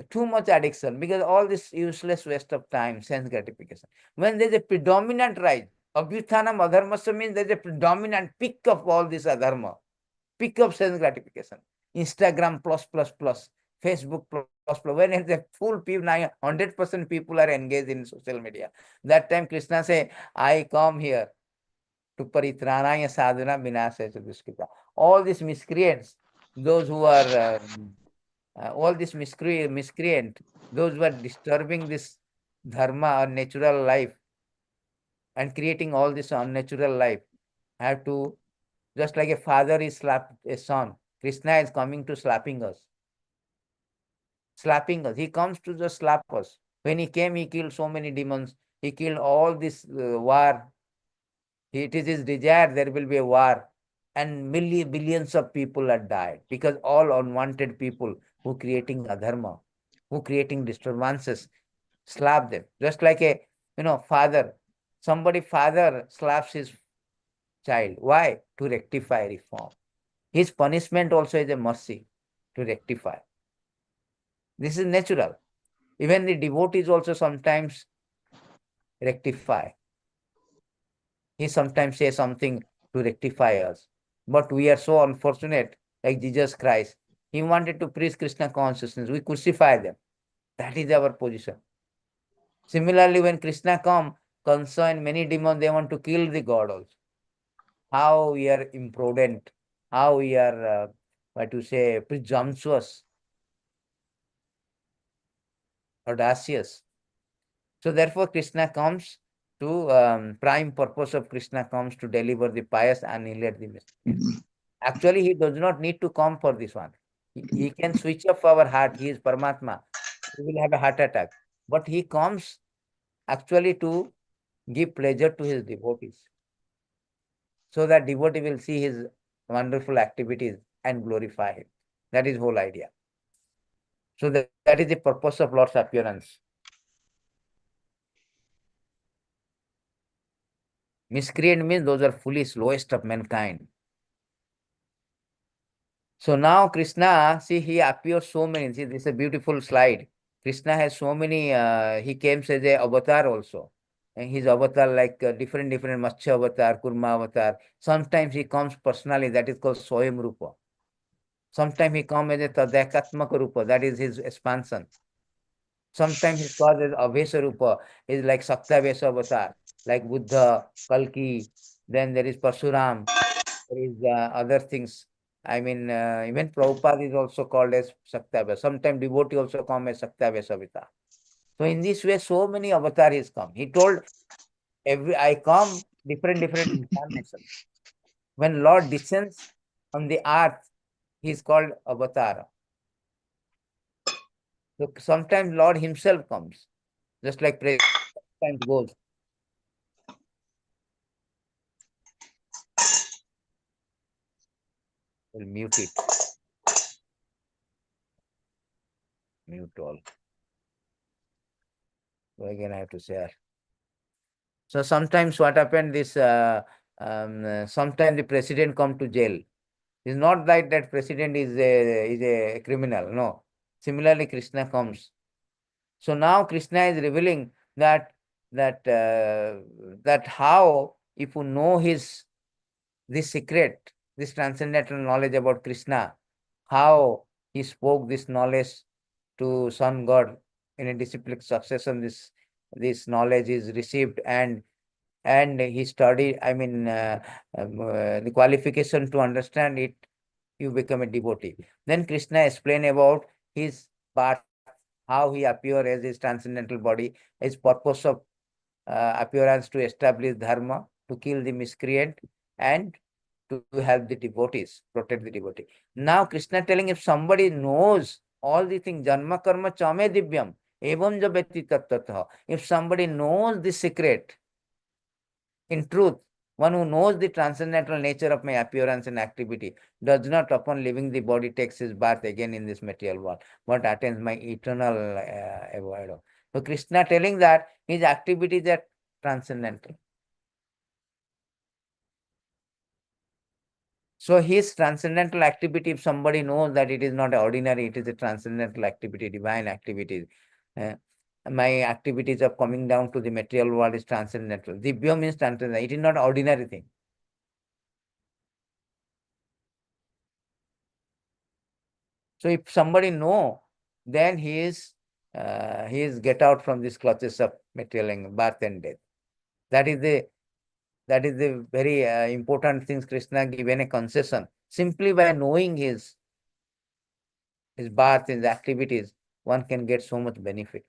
too much addiction, because all this useless waste of time, sense gratification. When there's a predominant rise, abhyuthanam adharmasya means there's a predominant peak of all this adharma, peak of sense gratification. Instagram plus, Facebook plus. When it's a full people, 100% people are engaged in social media. That time Krishna say, I come here to paritranaya sadhana vinasaya duskita. All these miscreants, those who are all these miscreant, those who are disturbing this dharma or natural life and creating all this unnatural life, have to, just like a father is slap a son, Krishna is coming to slapping us. Slapping us. He comes to just slap us. When he came, he killed so many demons. He killed all this war. It is his desire there will be a war. And billions of people are died because all unwanted people who creating adharma, who creating disturbances, slap them. Just like a father. Father slaps his child. Why? To rectify, reform. His punishment also is a mercy to rectify. This is natural. Even the devotees also sometimes rectify. He sometimes says something to rectify us. But we are so unfortunate, like Jesus Christ. He wanted to preach Krishna consciousness. We crucify them. That is our position. Similarly, when Krishna come, concern many demons, they want to kill the God also. How we are imprudent, how we are, presumptuous, audacious. So therefore, Krishna comes to, prime purpose of Krishna comes to deliver the pious and annihilate the miscreants. Actually, he does not need to come for this one. He can switch off our heart. He is Paramatma. He will have a heart attack. But he comes actually to give pleasure to his devotees, so that devotee will see his wonderful activities and glorify him. That is whole idea. So that is the purpose of Lord's appearance. Miscreant means those are foolish, lowest of mankind. So now Krishna, see, he appears so many. See, this is a beautiful slide. Krishna has so many, he came as a avatar also. And his avatar like different Matsya avatar, Kurma avatar. Sometimes he comes personally, that is called Swayam Rupa. Sometimes he comes as a Tadakatmaka Rupa, that is his expansion. Sometimes he comes as Avesa Rupa, is like Saktavesa avatar, like Buddha, Kalki, then there is Parsuram, there is other things. I mean, even Prabhupada is also called as Saktavesa. Sometimes devotee also come as Saktavesa avatar. So in this way, so many avatars come. He told, I come different incarnations. When Lord descends on the earth, he is called avatar. So sometimes Lord himself comes, just like President goes. We'll mute it. Mute all. So again, I have to share. So sometimes what happened, this sometimes the president come to jail. It's not like that president is a criminal. No. Similarly, Krishna comes. So now Krishna is revealing that how, if you know this secret, this transcendental knowledge about Krishna, how he spoke this knowledge to sun god in a disciplic succession. This knowledge is received, and he studied. I mean, the qualification to understand it, you become a devotee. Then Krishna explained about his birth, how he appeared as his transcendental body, his purpose of appearance to establish dharma, to kill the miscreant, and to help the devotees, protect the devotee. Now Krishna telling, if somebody knows all the things, janma karma chame divyam, evam jabeti tattatha. If somebody knows the secret, in truth, one who knows the transcendental nature of my appearance and activity does not, upon leaving the body, takes his birth again in this material world, but attains my eternal abode. So Krishna telling that his activities are transcendental. So his transcendental activity, if somebody knows that it is not ordinary, it is a transcendental activity, divine activity. Uh, my activities of coming down to the material world is transcendental. Divya means transcendental. It is not ordinary thing. So if somebody know, then he is get out from these clutches of material birth and death. That is the very important things Krishna given a concession. Simply by knowing his birth, his activities, one can get so much benefit.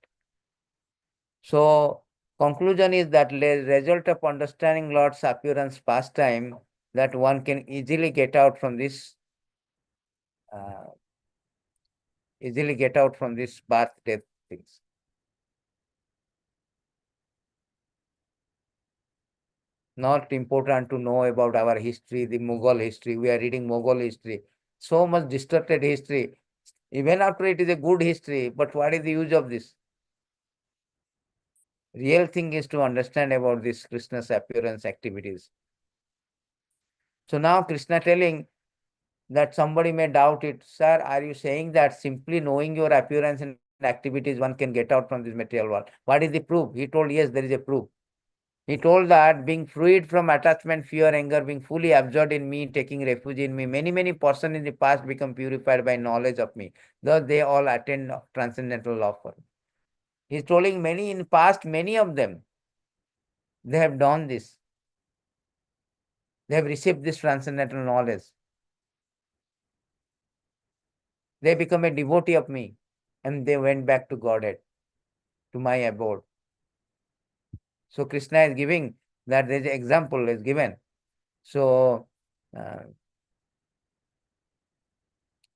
So conclusion is that the result of understanding Lord's appearance pastime, that one can uh, easily get out from this birth death things. Not important to know about our history, the Mughal history. We are reading Mughal history. So much distorted history. Even after it is a good history, but what is the use of this? Real thing is to understand about this Krishna's appearance activities. So now Krishna telling that somebody may doubt it. Sir, are you saying that simply knowing your appearance and activities one can get out from this material world? What is the proof? He told, yes, there is a proof. He told that being freed from attachment, fear, anger, being fully absorbed in me, taking refuge in me, many persons in the past become purified by knowledge of me. Thus they all attain transcendental love for me. He's telling many in past, many of them, they have done this. They have received this transcendental knowledge. They become a devotee of me and they went back to Godhead, to my abode. So Krishna is giving that there is an example is given. So, uh,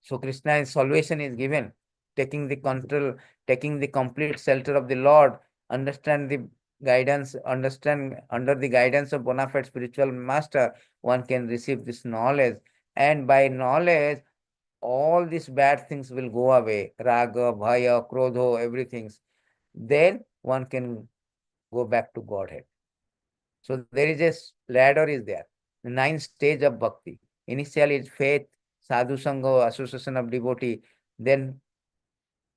so Krishna's salvation is given, taking the control, taking the complete shelter of the Lord, understand the guidance, understand under the guidance of bona fide spiritual master, one can receive this knowledge. And by knowledge, all these bad things will go away. Raga, Bhaya, Krodho, everything. Then one can go back to Godhead. So there is a ladder is there. The ninth stage of bhakti. Initially is faith, sadhu sangha, association of devotee, then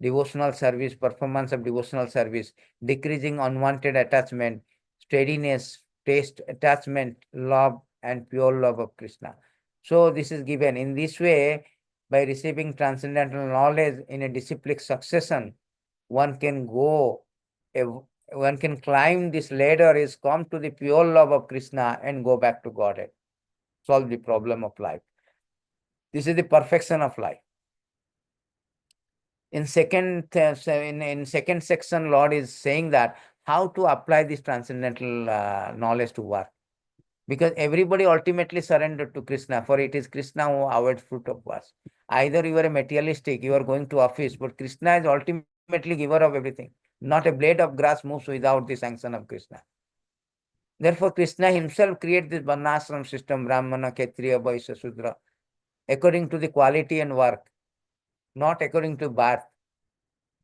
devotional service, performance of devotional service, decreasing unwanted attachment, steadiness, taste, attachment, love, and pure love of Krishna. So this is given. In this way, by receiving transcendental knowledge in a disciplic succession, one can go, one can climb this ladder, is come to the pure love of Krishna and go back to Godhead. Solve the problem of life. This is the perfection of life. In second section, Lord is saying that how to apply this transcendental knowledge to work. Because everybody ultimately surrendered to Krishna, for it is Krishna who awaits fruit of works. Either you are a materialistic, you are going to office, but Krishna is ultimately giver of everything. Not a blade of grass moves without the sanction of Krishna. Therefore, Krishna himself created this Varnashram system, Brahmana, Kshatriya, Vaishya, Shudra, according to the quality and work, not according to birth.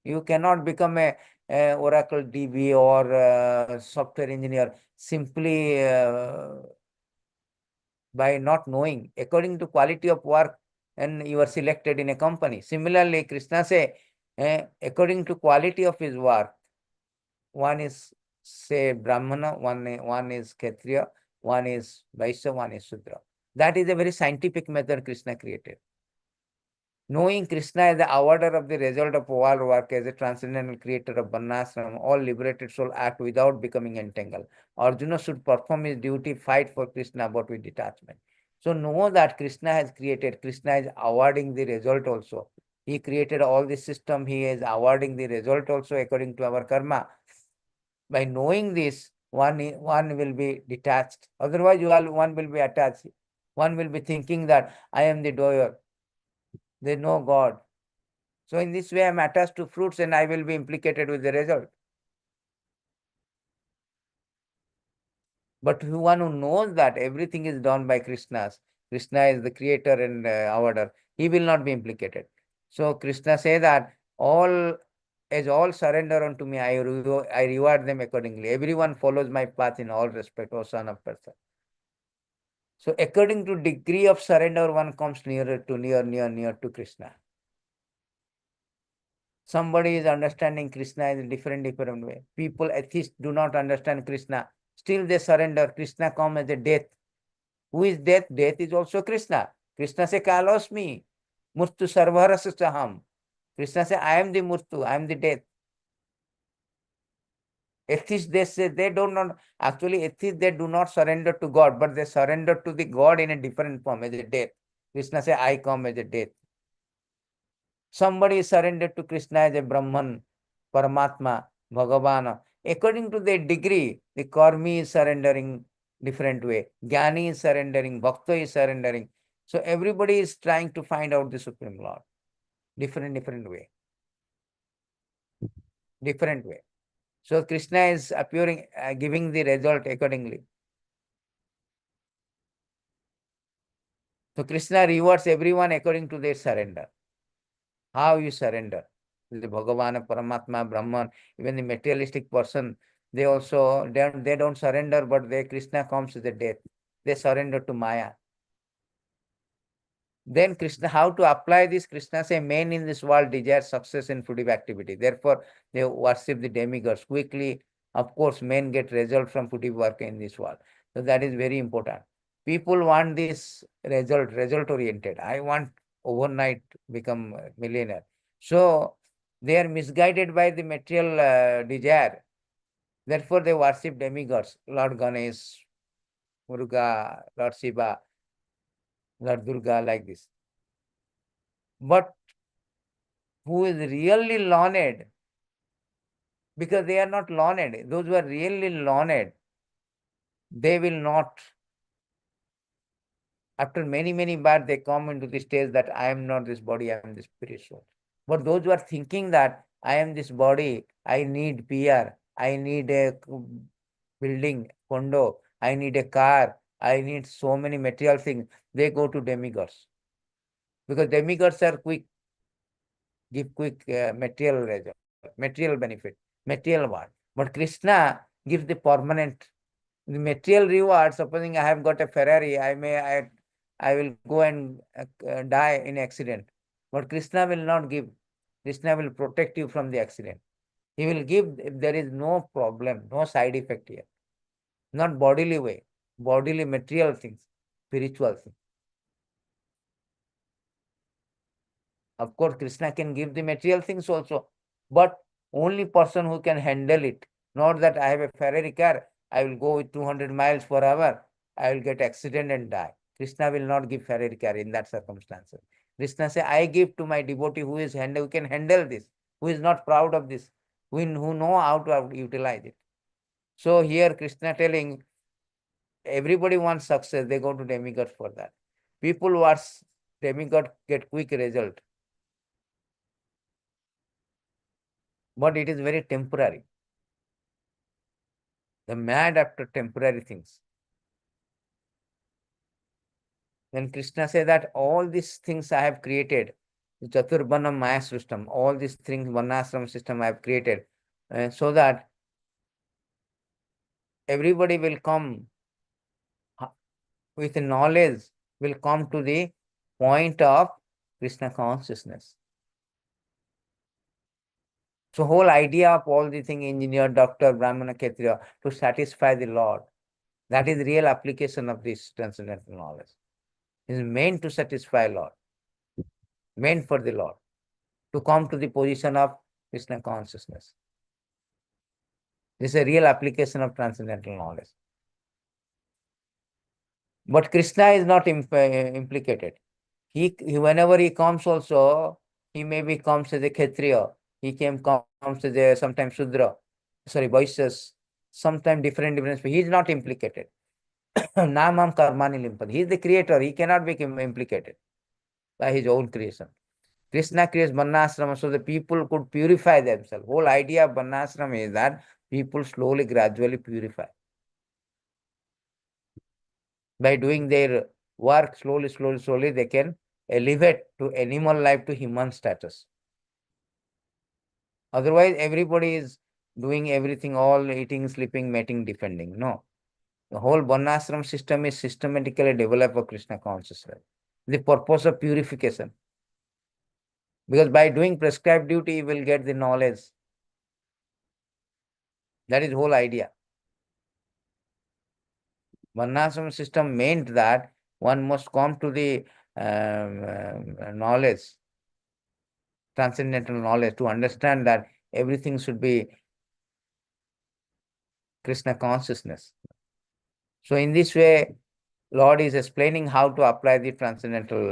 You cannot become a Oracle DB or software engineer simply by not knowing. According to quality of work, and you are selected in a company. Similarly, Krishna say, according to quality of his work, one is say Brahmana, one is Kshatriya, one is Vaishya, one is Shudra. That is a very scientific method Krishna created. Knowing Krishna as the awarder of the result of all work, as a transcendental creator of Varnashram, all liberated soul act without becoming entangled. Arjuna should perform his duty, fight for Krishna, but with detachment. So know that Krishna has created, Krishna is awarding the result also. He created all the system, he is awarding the result also according to our karma. By knowing this, one will be detached. Otherwise, one will be attached. One will be thinking that I am the doer. They know God. So in this way, I am attached to fruits and I will be implicated with the result. But one who knows that everything is done by Krishna is the creator and awarder, he will not be implicated. So Krishna say that all surrender unto me, I reward them accordingly. Everyone follows my path in all respect, O son of person. So according to degree of surrender, one comes near to Krishna. Somebody is understanding Krishna in a different way. People, atheists, do not understand Krishna. Still they surrender. Krishna comes as a death. Who is death? Death is also Krishna. Krishna say, Kalosmi, Murtu Sarvarasa Saham. Krishna say, I am the Murtu, I am the death. Atheists, they say they don't know. Actually, atheists, they do not surrender to God, but they surrender to the God in a different form, as a death. Krishna say, I come as a death. Somebody is surrendered to Krishna as a Brahman, Paramatma, Bhagavan. According to their degree, the Karmi is surrendering different way. Jnani is surrendering, Bhakta is surrendering. So everybody is trying to find out the Supreme Lord. Different way. Different way. So Krishna is appearing, giving the result accordingly. So Krishna rewards everyone according to their surrender. How you surrender. The Bhagavan, Paramatma, Brahman, even the materialistic person, they also, they don't surrender, but they, Krishna comes to the death. They surrender to Maya. Then Krishna, how to apply this? Krishna say, men in this world desire success in fruitive activity. Therefore, they worship the demigods. Quickly, of course, men get result from fruitive work in this world. So that is very important. People want this result oriented. I want overnight become a millionaire. So they are misguided by the material desire. Therefore, they worship demigods, Lord Ganesh, Muruga, Lord Shiva, Lord Durga, like this. But who is really learned, because they are not learned, those who are really learned, they will not, after many births, they come into the stage that I am not this body, I am the spirit soul. But those who are thinking that I am this body, I need PR, I need a building, condo, I need a car, I need so many material things, they go to demigods. Because demigods are quick, give quick material result, material benefit, material what. But Krishna gives the permanent, the material reward. Supposing I have got a Ferrari, I will go and die in accident. But Krishna will not give. Krishna will protect you from the accident. He will give if there is no problem, no side effect here. Not bodily way, bodily material things, spiritual things. Of course, Krishna can give the material things also, but only person who can handle it. Not that I have a Ferrari car, I will go with 200 miles per hour, I will get accident and die. Krishna will not give Ferrari car in that circumstances. Krishna say, I give to my devotee who can handle this, who is not proud of this, who know how to utilize it. So here Krishna telling, everybody wants success, they go to demigod for that. People who are demigod get quick result. But it is very temporary. The mad after temporary things. Then Krishna says that all these things I have created, the Chaturbanam Maya system, all these things, Varnashram system I have created, so that everybody will come with knowledge, will come to the point of Krishna consciousness. So whole idea of all the thing, engineer, doctor, Brahmana, Kshatriya, to satisfy the Lord, that is real application of this transcendental knowledge. It is meant to satisfy Lord, meant for the Lord, to come to the position of Krishna consciousness. This is a real application of transcendental knowledge. But Krishna is not implicated. He whenever he comes also, he maybe comes as a Kshatriya, comes as a sometimes Shudra, sorry, Vaishyas, sometimes different. He is not implicated. Namam karmani limpad. He is the creator. He cannot be implicated by his own creation. Krishna creates Varnashrama so the people could purify themselves. Whole idea of Varnashrama is that people slowly, gradually purify. By doing their work slowly, they can elevate to animal life to human status. Otherwise, everybody is doing everything, all eating, sleeping, mating, defending. No. The whole Varnashram system is systematically developed for Krishna consciousness. The purpose of purification. Because by doing prescribed duty, you will get the knowledge. That is the whole idea. Varnashram system meant that one must come to the knowledge, transcendental knowledge, to understand that everything should be Krishna consciousness. So in this way, Lord is explaining how to apply the transcendental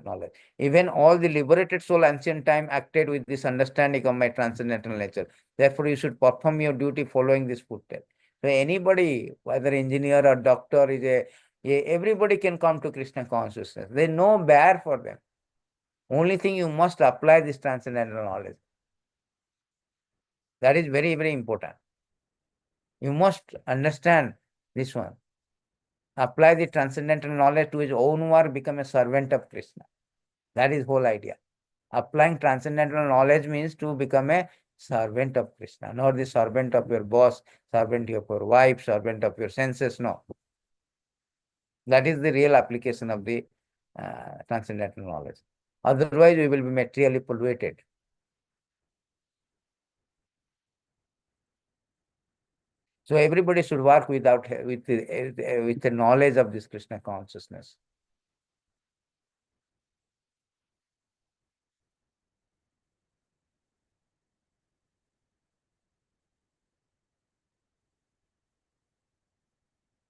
knowledge. Even all the liberated soul ancient time acted with this understanding of my transcendental nature. Therefore, you should perform your duty following this footstep. So anybody, whether engineer or doctor, everybody can come to Krishna consciousness. There is no barrier for them. Only thing you must apply this transcendental knowledge. That is very, very important. You must understand this one. Apply the transcendental knowledge to his own work, become a servant of Krishna. That is whole idea. Applying transcendental knowledge means to become a servant of Krishna, not the servant of your boss, servant of your wife, servant of your senses. No. That is the real application of the transcendental knowledge. Otherwise, we will be materially polluted. So everybody should work with the knowledge of this Krishna consciousness.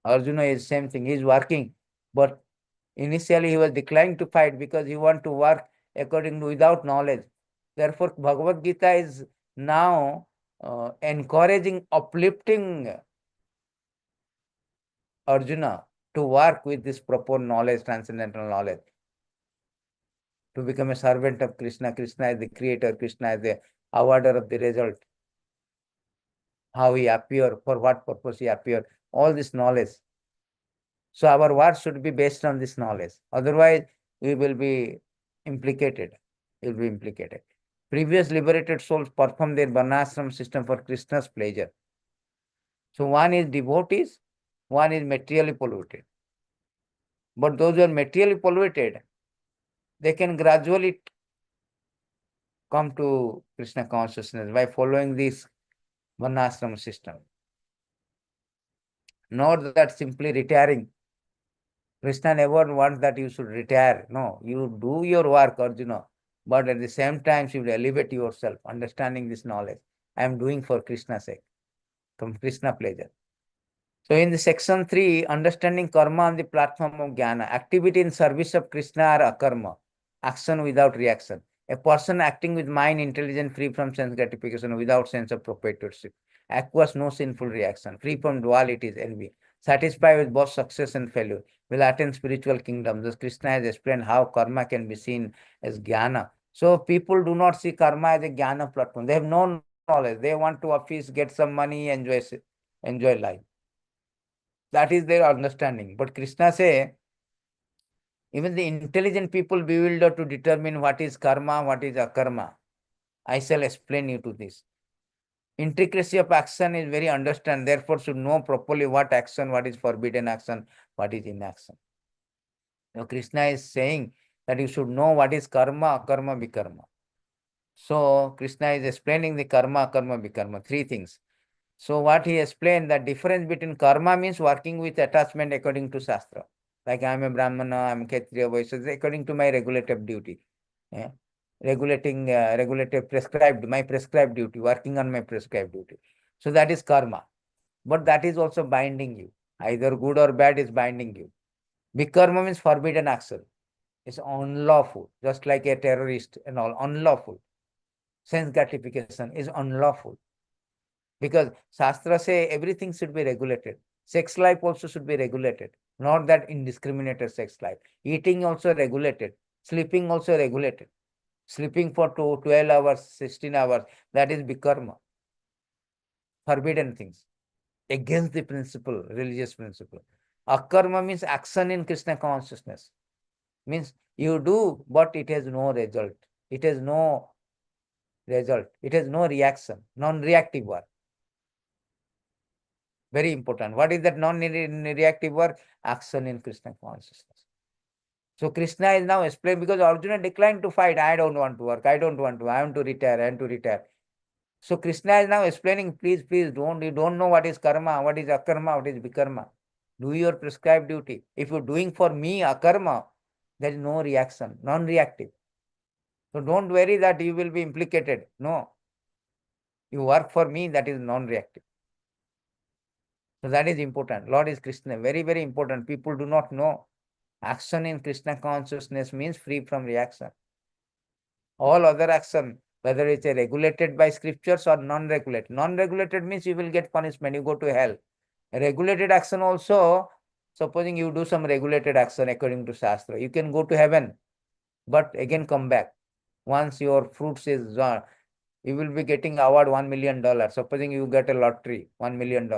Arjuna is same thing. He is working, but initially he was declining to fight because he want to work according to without knowledge. Therefore, Bhagavad-gītā is now encouraging, uplifting Arjuna to work with this proper knowledge, transcendental knowledge, to become a servant of Krishna. Krishna is the creator, Krishna is the awarder of the result. How he appear, for what purpose he appear, all this knowledge. So our work should be based on this knowledge. Otherwise, we will be implicated. Will be implicated. Previous liberated souls perform their varnashram system for Krishna's pleasure. So one is devotees, one is materially polluted. But those who are materially polluted, they can gradually come to Krishna consciousness by following this varnashram system. Not that simply retiring. Krishna never wants that you should retire. No, you do your work, Arjuna, but at the same time, you should elevate yourself, understanding this knowledge. I am doing for Krishna's sake, from Krishna pleasure. So in the section 3, understanding karma on the platform of jnana, activity in service of Krishna or akarma, action without reaction. A person acting with mind, intelligent, free from sense gratification, without sense of proprietorship, acquires no sinful reaction, free from dualities, envy, satisfied with both success and failure, will attain spiritual kingdom. Thus, Krishna has explained how karma can be seen as jnana. So people do not see karma as a jnana platform. They have no knowledge. They want to office, get some money, enjoy life. That is their understanding. But Krishna say, even the intelligent people bewilder to determine what is karma, what is akarma. I shall explain you to this. Intricacy of action is very understand, therefore should know properly what action, what is forbidden action, what is inaction. Now Krishna is saying that you should know what is karma, akarma, vikarma. So Krishna is explaining the karma, akarma, vikarma, three things. So what he explained, the difference between karma means working with attachment according to Shastra. Like I am a Brahmana, I am Kshatriya, Vaishya, according to my regulative duty. Yeah? Regulative prescribed, my prescribed duty, working on my prescribed duty. So that is karma. But that is also binding you. Either good or bad is binding you. Vikarma means forbidden action. It's unlawful, just like a terrorist and all, unlawful. Sense gratification is unlawful. Because Shastra say everything should be regulated. Sex life also should be regulated. Not that indiscriminate sex life. Eating also regulated. Sleeping also regulated. Sleeping for 12 hours, 16 hours, that is vikarma. Forbidden things. Against the principle, religious principle. Akarma means action in Krishna consciousness. Means you do, but it has no result. It has no result. It has no reaction, non-reactive work. Very important. What is that non-reactive work? Action in Krishna consciousness. So Krishna is now explaining, because Arjuna declined to fight. I don't want to work. I don't want to. I want to retire. I want to retire. So Krishna is now explaining, please, please, you don't know what is karma, what is akarma, what is vikarma. Do your prescribed duty. If you're doing for me akarma, there is no reaction, non-reactive. So don't worry that you will be implicated. No. You work for me, that is non-reactive. So that is important. Lord is Krishna. Very, very important. People do not know. Action in Krishna consciousness means free from reaction. All other action, whether it's regulated by scriptures or non-regulated. Non-regulated means you will get punishment, you go to hell. Regulated action also, supposing you do some regulated action according to Shastra, you can go to heaven, but again come back. Once your fruits is done, you will be getting award $1 million. Supposing you get a lottery, $1 million.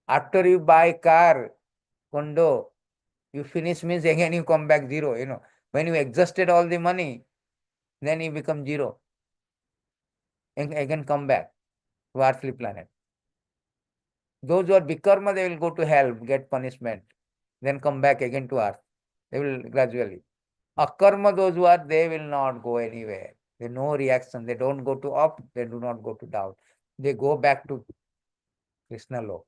After you buy car, condo, you finish means again you come back zero. When you exhausted all the money, then you become zero. And again come back to earthly planet. Those who are Vikarma, they will go to hell, get punishment, then come back again to earth. They will gradually. Akarma, those who are, they will not go anywhere. They no reaction. They don't go to up, they do not go to down. They go back to Krishna law.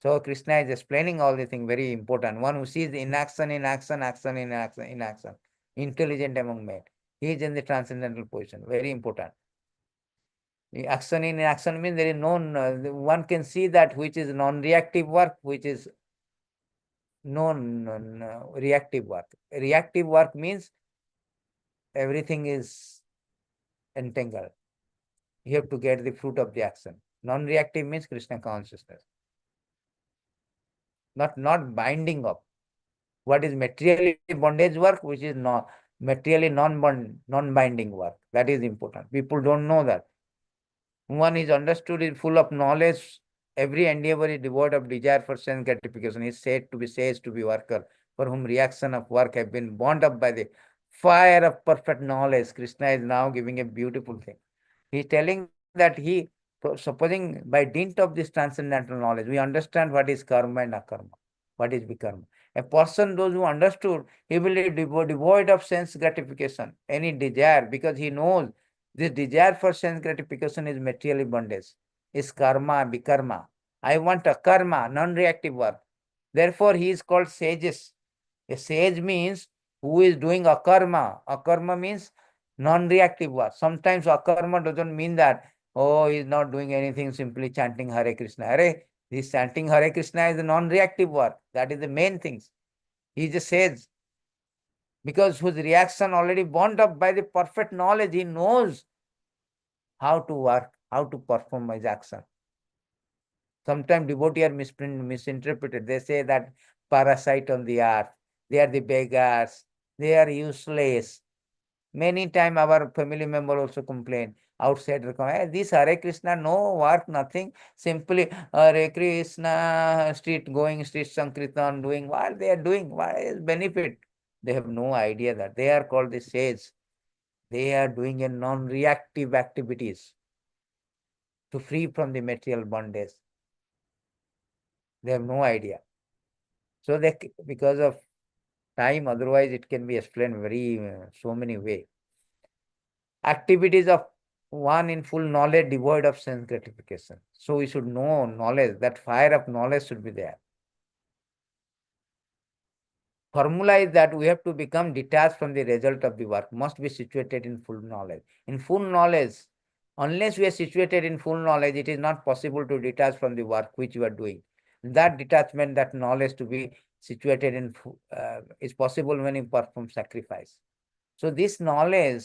So Krishna is explaining all the things, very important. One who sees inaction in action, action in action, in action. Intelligent among men. He is in the transcendental position. Very important. The action in action means there is no, one can see that which is non-reactive work, which is non-reactive work. Reactive work means everything is entangled. You have to get the fruit of the action. Non-reactive means Krishna consciousness. Not binding up. What is materially bondage work, which is not materially non-binding work. That is important. People don't know that. One is understood, is full of knowledge. Every endeavor is devoid of desire for sense gratification. Is said to be worker, for whom reaction of work have been bound up by the fire of perfect knowledge. Krishna is now giving a beautiful thing. He is telling that supposing by dint of this transcendental knowledge, we understand what is karma and akarma, what is vikarma. A person, those who understood, he will be devoid of sense gratification, any desire, because he knows this desire for sense gratification is materially bondage, is karma, vikarma. I want a karma, non-reactive work. Therefore, he is called sages. A sage means who is doing akarma. Akarma means non-reactive work. Sometimes akarma doesn't mean that, oh, he is not doing anything, simply chanting Hare Krishna. This chanting Hare Krishna is a non-reactive work. That is the main thing. He is a sage. Because whose reaction already bound up by the perfect knowledge, he knows how to work, how to perform his action. Sometimes devotees are misinterpreted. They say that parasite on the earth, they are the beggars, they are useless. Many times our family member also complain. Outsider come, hey, this Hare Krishna, no work, nothing. Simply Hare Krishna, street Sankirtan, doing what they are doing. What is benefit? They have no idea that they are called the sages. They are doing a non-reactive activities to free from the material bondage. They have no idea. So they, because of time, otherwise it can be explained very so many ways. Activities of one in full knowledge, devoid of sense gratification. So we should know knowledge, that fire of knowledge should be there. Formula is that we have to become detached from the result of the work, must be situated in full knowledge. In full knowledge, unless we are situated in full knowledge, it is not possible to detach from the work which you are doing. That detachment, that knowledge to be situated in is possible when you perform sacrifice. So this knowledge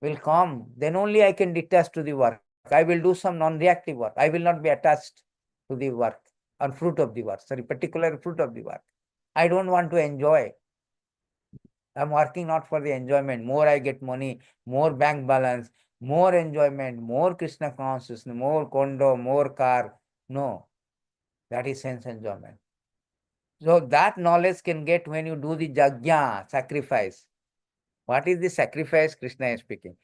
will come, then only I can detach to the work. I will do some non-reactive work. I will not be attached to the work or fruit of the work, sorry, particular fruit of the work. I don't want to enjoy. I'm working not for the enjoyment. More I get money, more bank balance, more enjoyment, more Krishna consciousness, more condo, more car. No, that is sense enjoyment. So that knowledge can get when you do the yajna, sacrifice. What is the sacrifice? Krishna is speaking.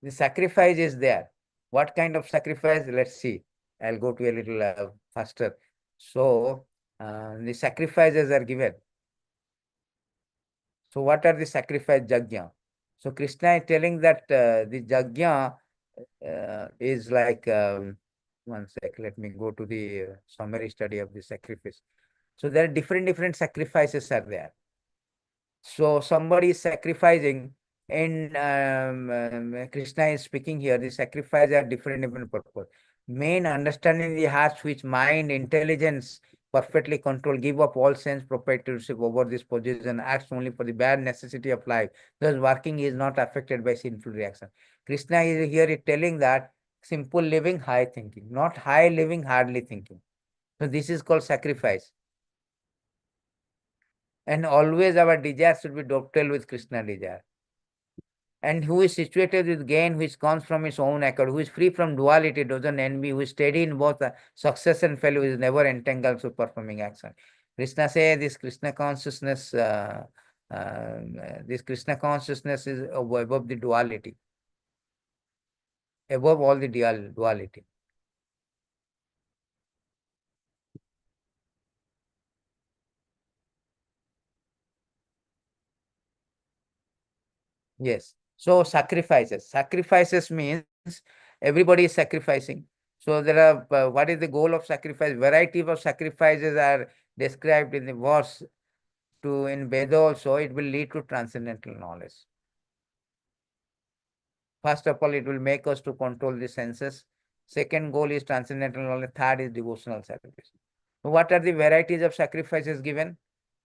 The sacrifice is there. What kind of sacrifice? Let's see. I'll go to a little faster. So the sacrifices are given. So what are the sacrifice yajna? So Krishna is telling that the yajna is like, one sec, let me go to the summary study of the sacrifice. So there are different sacrifices are there. So somebody is sacrificing, and Krishna is speaking here. The sacrifice are different purpose. Main understanding the heart, which mind, intelligence perfectly control, give up all sense proprietorship over this position, acts only for the bare necessity of life. Thus, working is not affected by sinful reaction. Krishna is here telling that simple living, high thinking, not high living, hardly thinking. So this is called sacrifice. And always our desire should be dovetailed with Krishna desire. And who is situated with gain which comes from his own accord, who is free from duality, doesn't envy, who is steady in both success and failure, is never entangled with performing action. Krishna says this Krishna consciousness is above the duality, above all the duality. Yes. So sacrifices. Sacrifices means everybody is sacrificing. So there are, what is the goal of sacrifice? Variety of sacrifices are described in the verse to in Veda also. It will lead to transcendental knowledge. First of all, it will make us to control the senses. Second goal is transcendental knowledge. Third is devotional service. So what are the varieties of sacrifices given?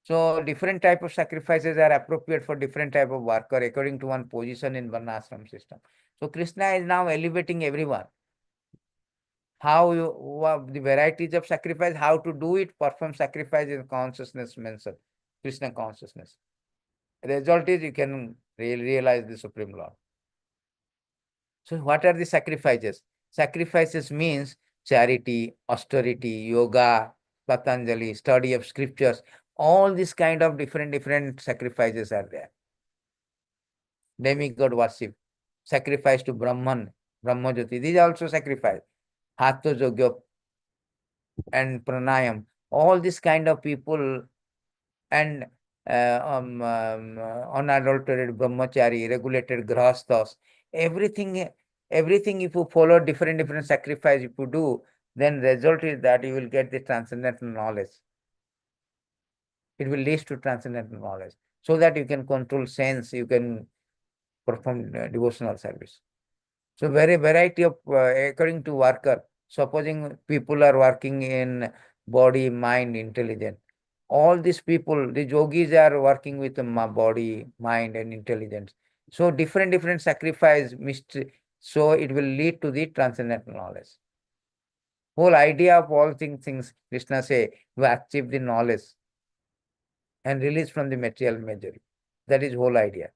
So different type of sacrifices are appropriate for different type of worker according to one position in Varnashram system. So Krishna is now elevating everyone. How the varieties of sacrifice, how to do it, perform sacrifice in consciousness mentioned, Krishna consciousness. The result is you can realize the Supreme Lord. So what are the sacrifices? Sacrifices means charity, austerity, yoga, Patanjali, study of scriptures. All these kind of different sacrifices are there. Demigod worship, sacrifice to Brahman, Brahmajyoti. These are also sacrifice. Hatha Yogya and Pranayam. All these kind of people and unadulterated brahmachari, regulated grahasthas, everything if you follow different sacrifice, if you do, then result is that you will get the transcendental knowledge. It will lead to transcendental knowledge, so that you can control sense, you can perform devotional service. So very variety of according to worker. Supposing people are working in body, mind, intelligence. All these people, the yogis are working with the body, mind, and intelligence. So different sacrifice, mystery. So it will lead to the transcendental knowledge. Whole idea of all things Krishna say, to achieve the knowledge and release from the material misery. That is whole idea.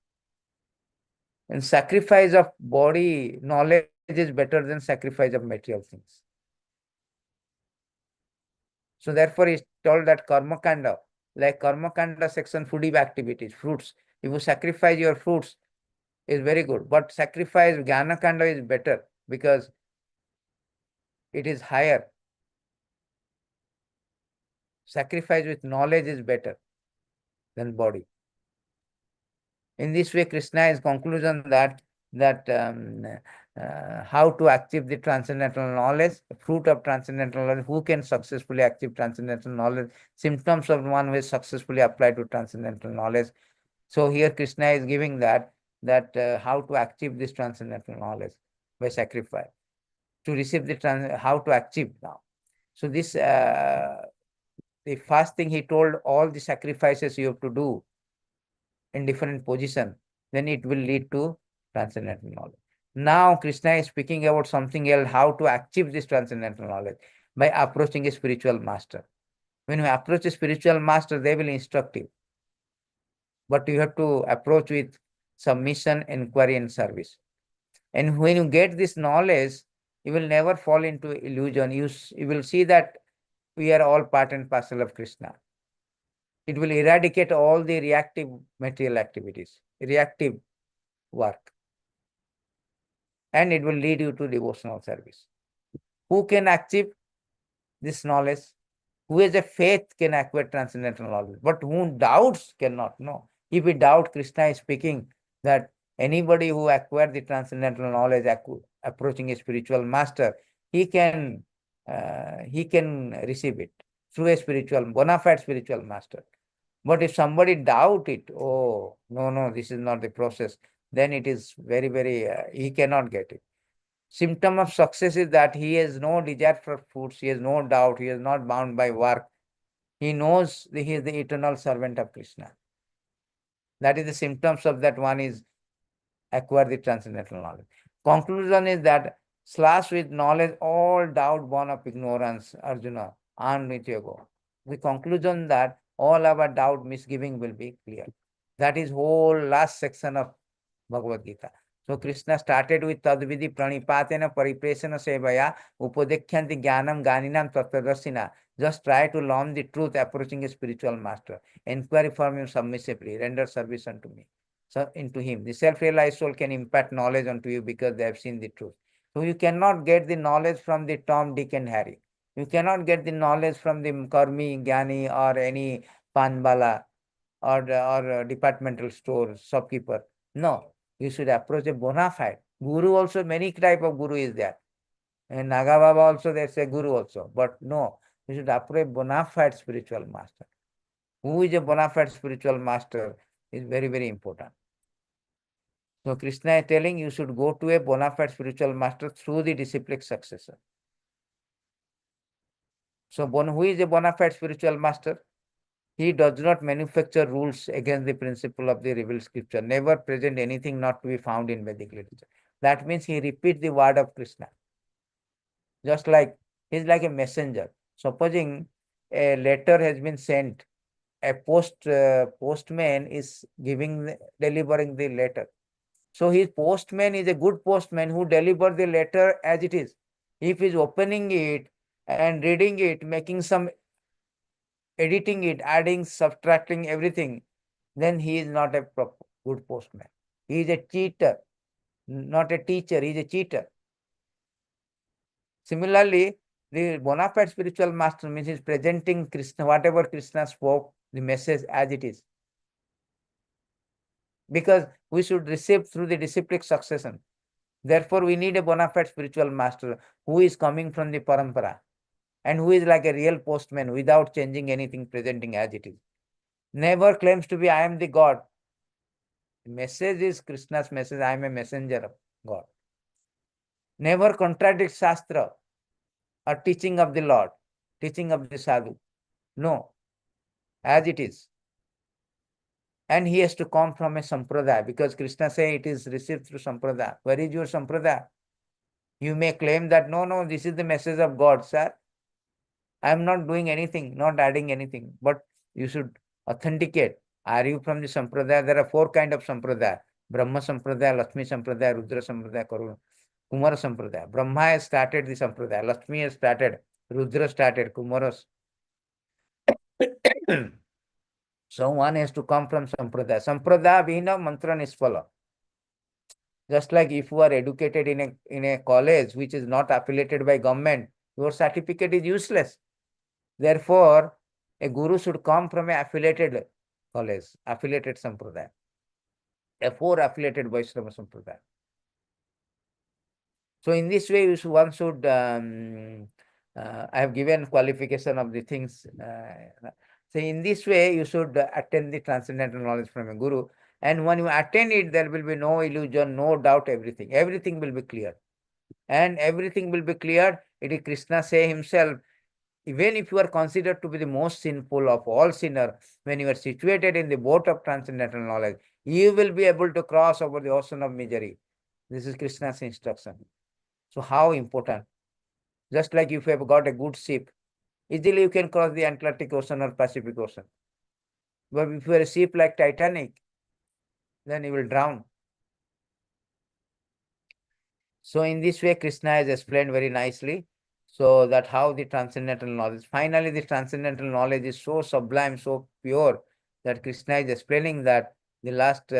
And sacrifice of body knowledge is better than sacrifice of material things. So therefore, it's told that karma kanda, like karma kanda section, foodie activities, fruits. If you sacrifice your fruits, is very good. But sacrifice jnana kanda is better because it is higher. Sacrifice with knowledge is better than body. In this way, Krishna is conclusion that how to achieve the transcendental knowledge, fruit of transcendental knowledge, who can successfully achieve transcendental knowledge, symptoms of one who is successfully applied to transcendental knowledge. So here Krishna is giving that how to achieve this transcendental knowledge by sacrifice. To receive the how to achieve now. So this the first thing he told, all the sacrifices you have to do in different position, then it will lead to transcendental knowledge. Now Krishna is speaking about something else, how to achieve this transcendental knowledge by approaching a spiritual master. When you approach a spiritual master, they will instruct you. But you have to approach with submission, inquiry, and service. And when you get this knowledge, you will never fall into illusion. You will see that we are all part and parcel of Krishna. It will eradicate all the reactive material activities, reactive work. And it will lead you to devotional service. Who can achieve this knowledge? Who has a faith can acquire transcendental knowledge, but who doubts cannot know. If we doubt, Krishna is speaking that anybody who acquired the transcendental knowledge, approaching a spiritual master, he can receive it through a spiritual, bona fide spiritual master. But if somebody doubt it, oh, no, this is not the process, then it is very, very, he cannot get it. Symptom of success is that he has no desire for foods, he has no doubt, he is not bound by work. He knows that he is the eternal servant of Krishna. That is the symptoms of that one is acquire the transcendental knowledge. Conclusion is that slash with knowledge all doubt born of ignorance, Arjuna, and with ego. The conclusion that all our doubt, misgiving will be clear. That is whole last section of Bhagavad-gītā. So Krishna started with tadvidi pranipatena paripresana sevaya upodekyanti jnanam ganinam tattvadarshina. Just try to learn the truth approaching a spiritual master. Inquiry from him submissively, render service unto me. So into him. The self-realized soul can impart knowledge unto you because they have seen the truth. So you cannot get the knowledge from the Tom, Dick and Harry. You cannot get the knowledge from the Karmi, Gyani or any Panbala or departmental store shopkeeper. No, you should approach a bona fide. Guru also, many type of guru is there. And Naga Baba also, there's a guru also. But no, you should approach a bona fide spiritual master. Who is a bona fide spiritual master is very, very important. So Krishna is telling you should go to a bona fide spiritual master through the disciplic successor. So who is a bona fide spiritual master? He does not manufacture rules against the principle of the revealed scripture, never present anything not to be found in Vedic literature. That means he repeats the word of Krishna. Just like, he is like a messenger. Supposing a letter has been sent, a postman is delivering the letter. So his postman is a good postman who delivers the letter as it is. If he is opening it and reading it, making some editing it, adding, subtracting everything, then he is not a good postman. He is a cheater, not a teacher, he is a cheater. Similarly, the bona fide spiritual master means he is presenting Krishna, whatever Krishna spoke, the message as it is. Because we should receive through the disciplic succession. Therefore, we need a bona fide spiritual master who is coming from the parampara and who is like a real postman without changing anything, presenting as it is. Never claims to be, I am the God. The message is Krishna's message, I am a messenger of God. Never contradicts Shastra or teaching of the Lord, teaching of the sadhu. No, as it is. And he has to come from a sampradaya, because Krishna says it is received through sampradaya. Where is your sampradaya? You may claim that, no, this is the message of God, sir. I am not doing anything, not adding anything, but you should authenticate. Are you from the sampradaya? There are 4 kinds of sampradaya: Brahma sampradaya, Lakshmi sampradaya, Rudra sampradaya, Kumara sampradaya. Brahma has started the sampradaya, Lakshmi has started, Rudra started, Kumaras. So one has to come from sampradaya. Sampradaya vihina mantra nispala. Just like if you are educated in a college which is not affiliated by government, your certificate is useless. Therefore, a guru should come from an affiliated college, affiliated sampradaya, a 4 affiliated Vaishnava sampradaya. So in this way, one should, I have given qualification of the things. So in this way, you should attain the transcendental knowledge from a guru. And when you attain it, there will be no illusion, no doubt, everything. Everything will be clear. And everything will be cleared. It is Krishna say himself, even if you are considered to be the most sinful of all sinners, when you are situated in the boat of transcendental knowledge, you will be able to cross over the ocean of misery. This is Krishna's instruction. So how important? Just like if you have got a good ship, easily you can cross the Atlantic Ocean or Pacific Ocean. But if you are a ship like Titanic, then you will drown. So in this way, Krishna has explained very nicely. So that how the transcendental knowledge, finally the transcendental knowledge is so sublime, so pure, that Krishna is explaining that the last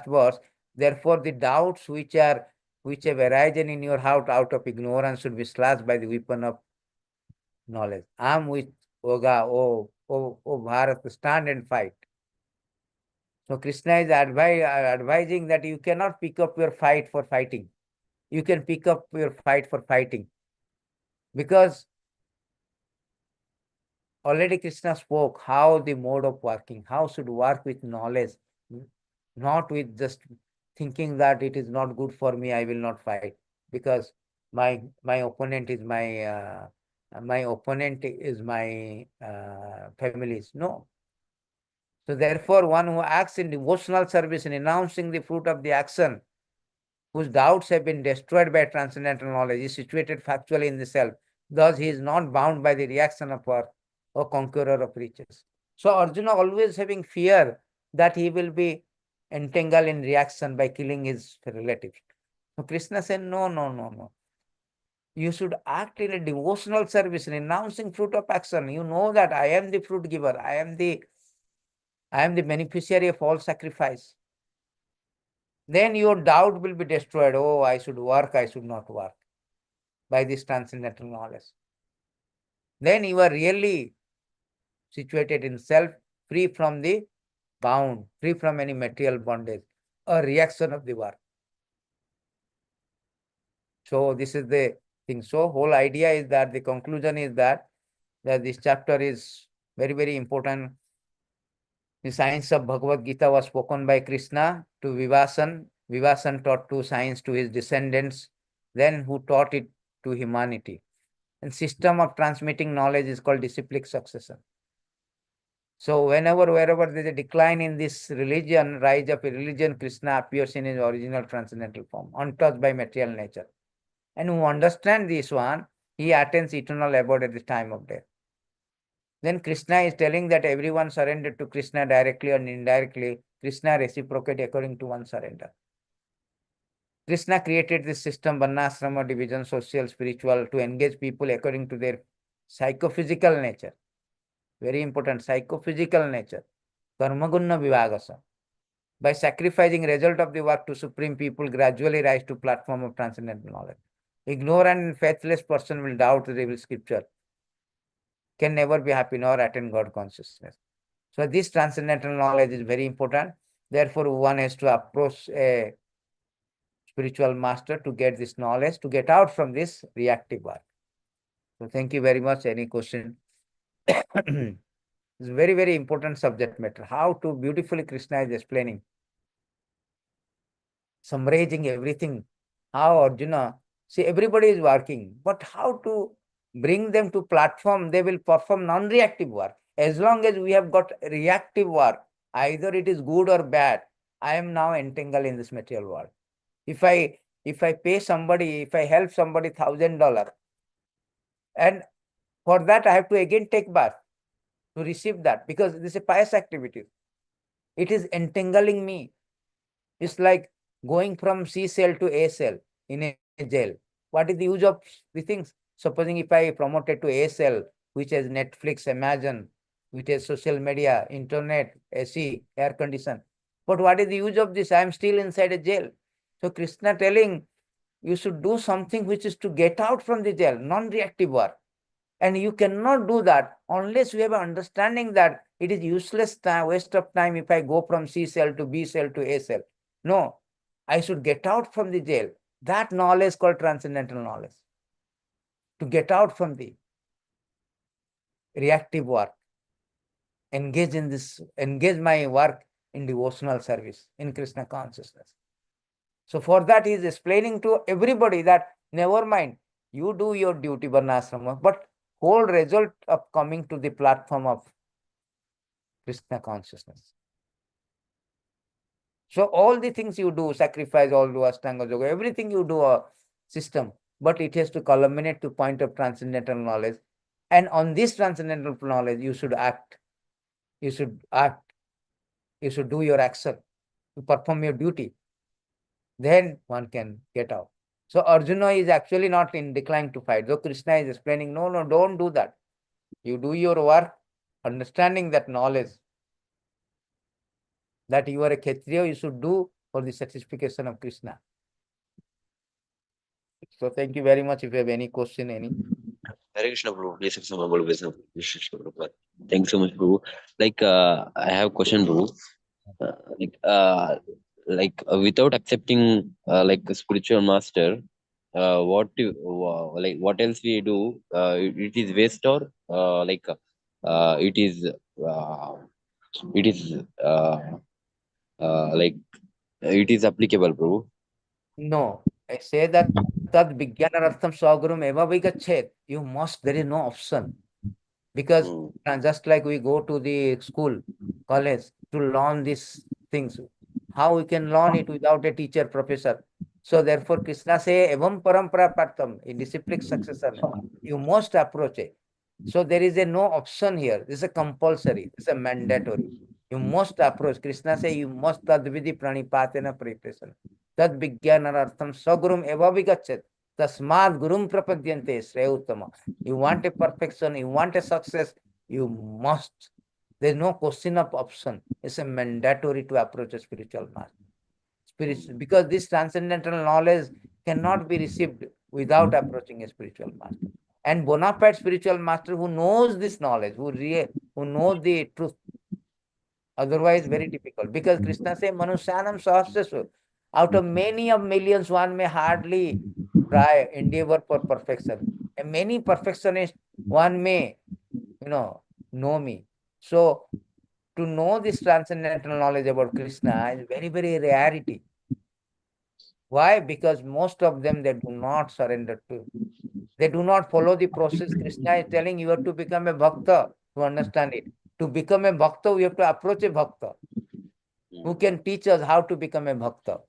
verse, therefore the doubts which are which have arisen in your heart out of ignorance should be slashed by the weapon of knowledge. Arm with Oga, O Bharat, stand and fight. So Krishna is advising that you cannot pick up your fight for fighting. You can pick up your fight for fighting. Because already Krishna spoke how the mode of working, how should work with knowledge, not with just thinking that it is not good for me, I will not fight. Because my opponent is my family's. No. So therefore, one who acts in devotional service in announcing the fruit of the action, whose doubts have been destroyed by transcendental knowledge, is situated factually in the self. Thus, he is not bound by the reaction of work or conqueror of riches. So Arjuna always having fear that he will be entangled in reaction by killing his relatives. So Krishna said, no, no, no, no. You should act in a devotional service in announcing fruit of action. You know that I am the fruit giver. I am the beneficiary of all sacrifice. Then your doubt will be destroyed. Oh, I should work, I should not work, by this transcendental knowledge. Then you are really situated in self, free from the bound, free from any material bondage or reaction of the work. So this is the thing. So whole idea is that the conclusion is that this chapter is very, very important. The science of Bhagavad-gītā was spoken by Krishna to Vivasan. Vivasan taught to science to his descendants, then who taught it to humanity. And system of transmitting knowledge is called disciplic succession. So wherever there is a decline in this religion, rise of a religion, Krishna appears in his original transcendental form, untouched by material nature. And who understands this one, he attains eternal abode at the time of death. Then Krishna is telling that everyone surrendered to Krishna directly or indirectly. Krishna reciprocated according to one surrender. Krishna created this system, Varnashrama, division, social, spiritual, to engage people according to their psychophysical nature. Very important, psychophysical nature. Karmagunna vivagasa. By sacrificing result of the work to supreme, people gradually rise to platform of transcendental knowledge. Ignorant and faithless person will doubt the revealed scripture, can never be happy nor attain God consciousness. So this transcendental knowledge is very important. Therefore, one has to approach a spiritual master to get this knowledge, to get out from this reactive work. So thank you very much. Any question? It's very, very important subject matter. How to beautifully Krishna is explaining, summarizing everything. How Arjuna, see, everybody is working, but how to bring them to platform, they will perform non-reactive work. As long as we have got reactive work, either it is good or bad, I am now entangled in this material world. If I pay somebody, if I help somebody $1,000, and for that I have to again take bath to receive that, because this is a pious activity. It is entangling me. It's like going from C cell to A cell in a jail. What is the use of the things? Supposing if I promoted to A cell, which has Netflix, Amazon, which has social media, internet, AC, air condition. But what is the use of this? I am still inside a jail. So Krishna telling, you should do something which is to get out from the jail, non-reactive work. And you cannot do that unless you have an understanding that it is useless time, waste of time if I go from C cell to B cell to A cell. No, I should get out from the jail. That knowledge called transcendental knowledge. To get out from the reactive work. Engage my work in devotional service, in Krishna consciousness. So for that he is explaining to everybody that never mind, you do your duty, Varnashrama, but whole result of coming to the platform of Krishna consciousness. So all the things you do, sacrifice, all do Ashtanga Yoga, everything you do a system, but it has to culminate to point of transcendental knowledge. And on this transcendental knowledge, you should act. You should act. You should do your action. You perform your duty. Then one can get out. So Arjuna is actually not in decline to fight. Though Krishna is explaining, no, no, don't do that. You do your work, understanding that knowledge, that you are a Kshatriya, you should do for the satisfaction of Krishna. So thank you very much. If you have any question, any. Hare Krishna, Prabhu. Please accept my humble obeisance. Krishna, Prabhupada. Thanks so much, Prabhu. I have a question, Prabhu. Uh, like, uh, without accepting, a spiritual master, what else we do? It is waste or it is, uh, it is, uh, like, it is applicable, Prabhu. No, I say that tad vijnanartham swagurum eva vigachet. You must, there is no option. Because Hmm. just like we go to the school, college to learn these things, how we can learn it without a teacher, professor? So therefore, Krishna say, evam parampara partam, in disciplic succession, you must approach it. So there is a no option here. This is a compulsory, it's a mandatory. You must approach. Krishna say, you must tadvidi pranipatena preparation. Tad vijnanartham sagurum eva vigachet. Tasmad gurum prapadyante shreyuttama. You want a perfection, you want a success, you must. There's no question of option. It's a mandatory to approach a spiritual master. Because this transcendental knowledge cannot be received without approaching a spiritual master. And bona fide spiritual master who knows this knowledge, who knows the truth. Otherwise, very difficult. Because Krishna says, Manusyanam sahasrasu. Out of many of millions, one may hardly try, endeavor for perfection. And many perfectionists, one may, know me. So, to know this transcendental knowledge about Krishna is very, very rarity. Why? Because most of them, they do not surrender to. They do not follow the process. Krishna is telling you have to become a bhakta to understand it. To become a bhakta, we have to approach a bhakta who can teach us how to become a bhakta.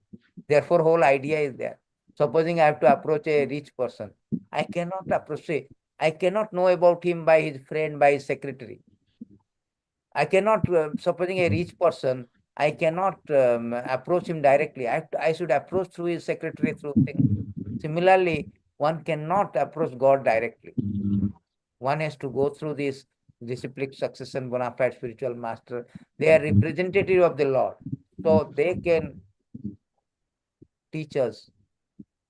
Therefore, whole idea is there. Supposing I have to approach a rich person, I cannot approach him. I cannot know about him by his friend, by his secretary. I cannot, supposing a rich person, I cannot approach him directly. I should approach through his secretary, through things. Similarly, one cannot approach God directly. One has to go through this disciplic succession, bona fide spiritual master. They are representative of the Lord. So they can teach us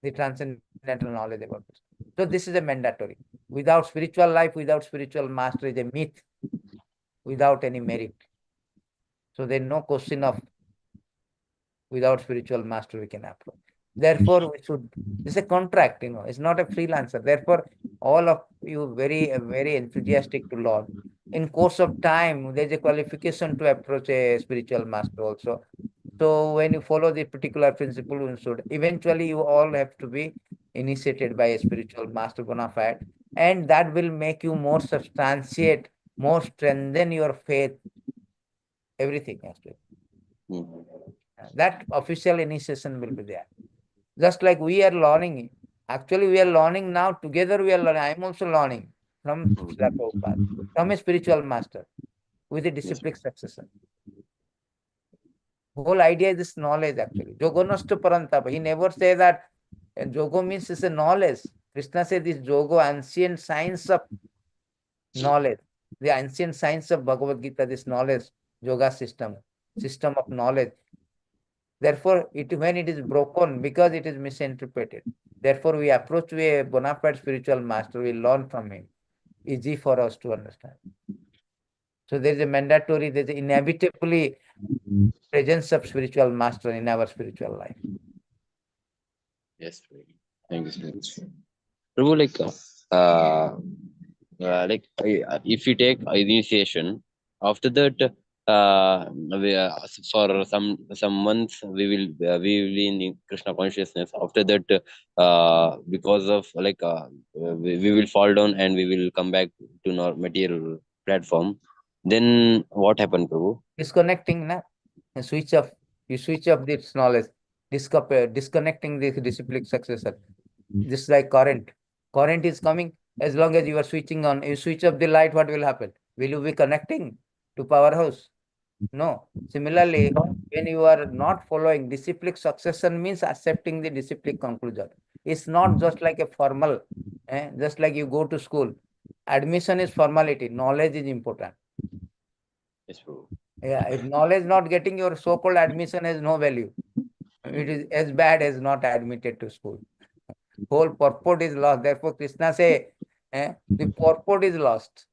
the transcendental knowledge about this. So this is a mandatory. Without spiritual life, without spiritual master is a myth, without any merit. So there is no question of without spiritual master we can approach. Therefore, we should, it's a contract, it's not a freelancer. Therefore, all of you very, very enthusiastic to Lord. In course of time, there's a qualification to approach a spiritual master also. So when you follow the particular principle, you should eventually you all have to be initiated by a spiritual master bona fide, and that will make you more substantiate, more strengthen your faith, everything actually. That official initiation will be there. Just like we are learning. Actually, we are learning now. Together we are learning. I am also learning from Srila Prabhupada, from a spiritual master with a Yes. disciplic successor. Whole idea is this knowledge actually. Jogo nasta parantapa. He never say that Jogo means it's a knowledge. Krishna said this Jogo, ancient science of knowledge. The ancient science of Bhagavad-gītā, this knowledge, yoga system of knowledge. Therefore, when it is broken, because it is misinterpreted, therefore we approach a bona fide spiritual master, we learn from him. Easy for us to understand. So there is a mandatory, there is inevitably presence of spiritual master in our spiritual life. Yes, Prabhu. Thank you so much. Prabhu, if you take initiation, after that, for some months we will be in Krishna consciousness. After that, because of we will fall down and we will come back to our material platform. Then what happened, Prabhu? Disconnecting, na? Switch off. You switch off this knowledge. Disconnecting this disciplic successor. Just like current. Current is coming. As long as you are switching on, you switch off the light, what will happen? Will you be connecting to powerhouse? No. Similarly, when you are not following disciplic succession means accepting the disciplic conclusion. It's not just like a formal, just like you go to school. Admission is formality. Knowledge is important. Yes, Prabhu. Yeah, if knowledge not getting, your so-called admission has no value. It is as bad as not admitted to school. whole purport is lost. Therefore, Krishna say, the purport is lost.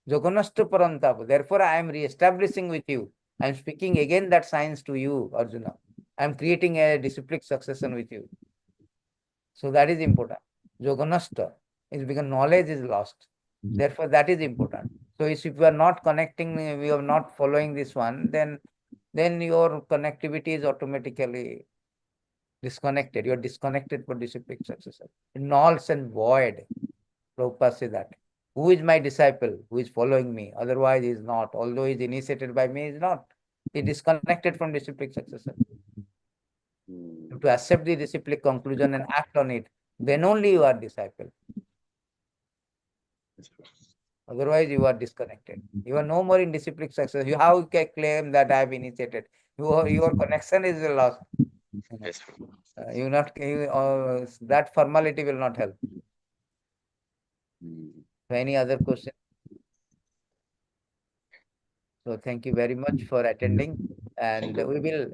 Joganashta Parantapa. Therefore, I am re-establishing with you. I am speaking again that science to you, Arjuna. I am creating a disciplic succession with you. So that is important. Yoganashta is because knowledge is lost. Therefore, that is important. So if you are not connecting, we are not following this one, then your connectivity is automatically disconnected. You are disconnected for disciplic successor. Null and void. Prabhupada says that. Who is my disciple? Who is following me? Otherwise, he is not. Although he is initiated by me, he is not. He is disconnected from disciplic successor. To accept the disciplic conclusion and act on it, then only you are disciple. Otherwise, you are disconnected. You are no more in disciplic success. You how you can claim that I have initiated? Your connection is lost. Yes. You not that formality will not help. So any other question? So thank you very much for attending. And we will,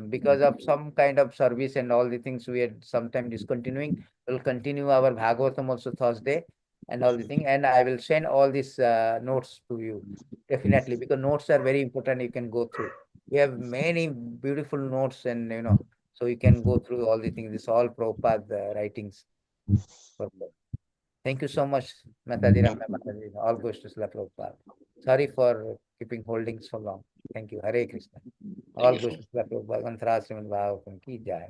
because of some kind of service and all the things we had sometime discontinuing, we'll continue our Bhagavatam also Thursday and all the thing. And I will send all these notes to you, definitely, because notes are very important. You can go through. We have many beautiful notes and, so you can go through all the things. This all Prabhupada writings. Thank you so much, Mataji Ramya Mataji. All goes to Srila Prabhupada. Sorry for keeping holding so long. Thank you. Hare Krishna. All Thank you goes so to Srila Prabhupada. Mantra Srimad Bhagavatam ki jai.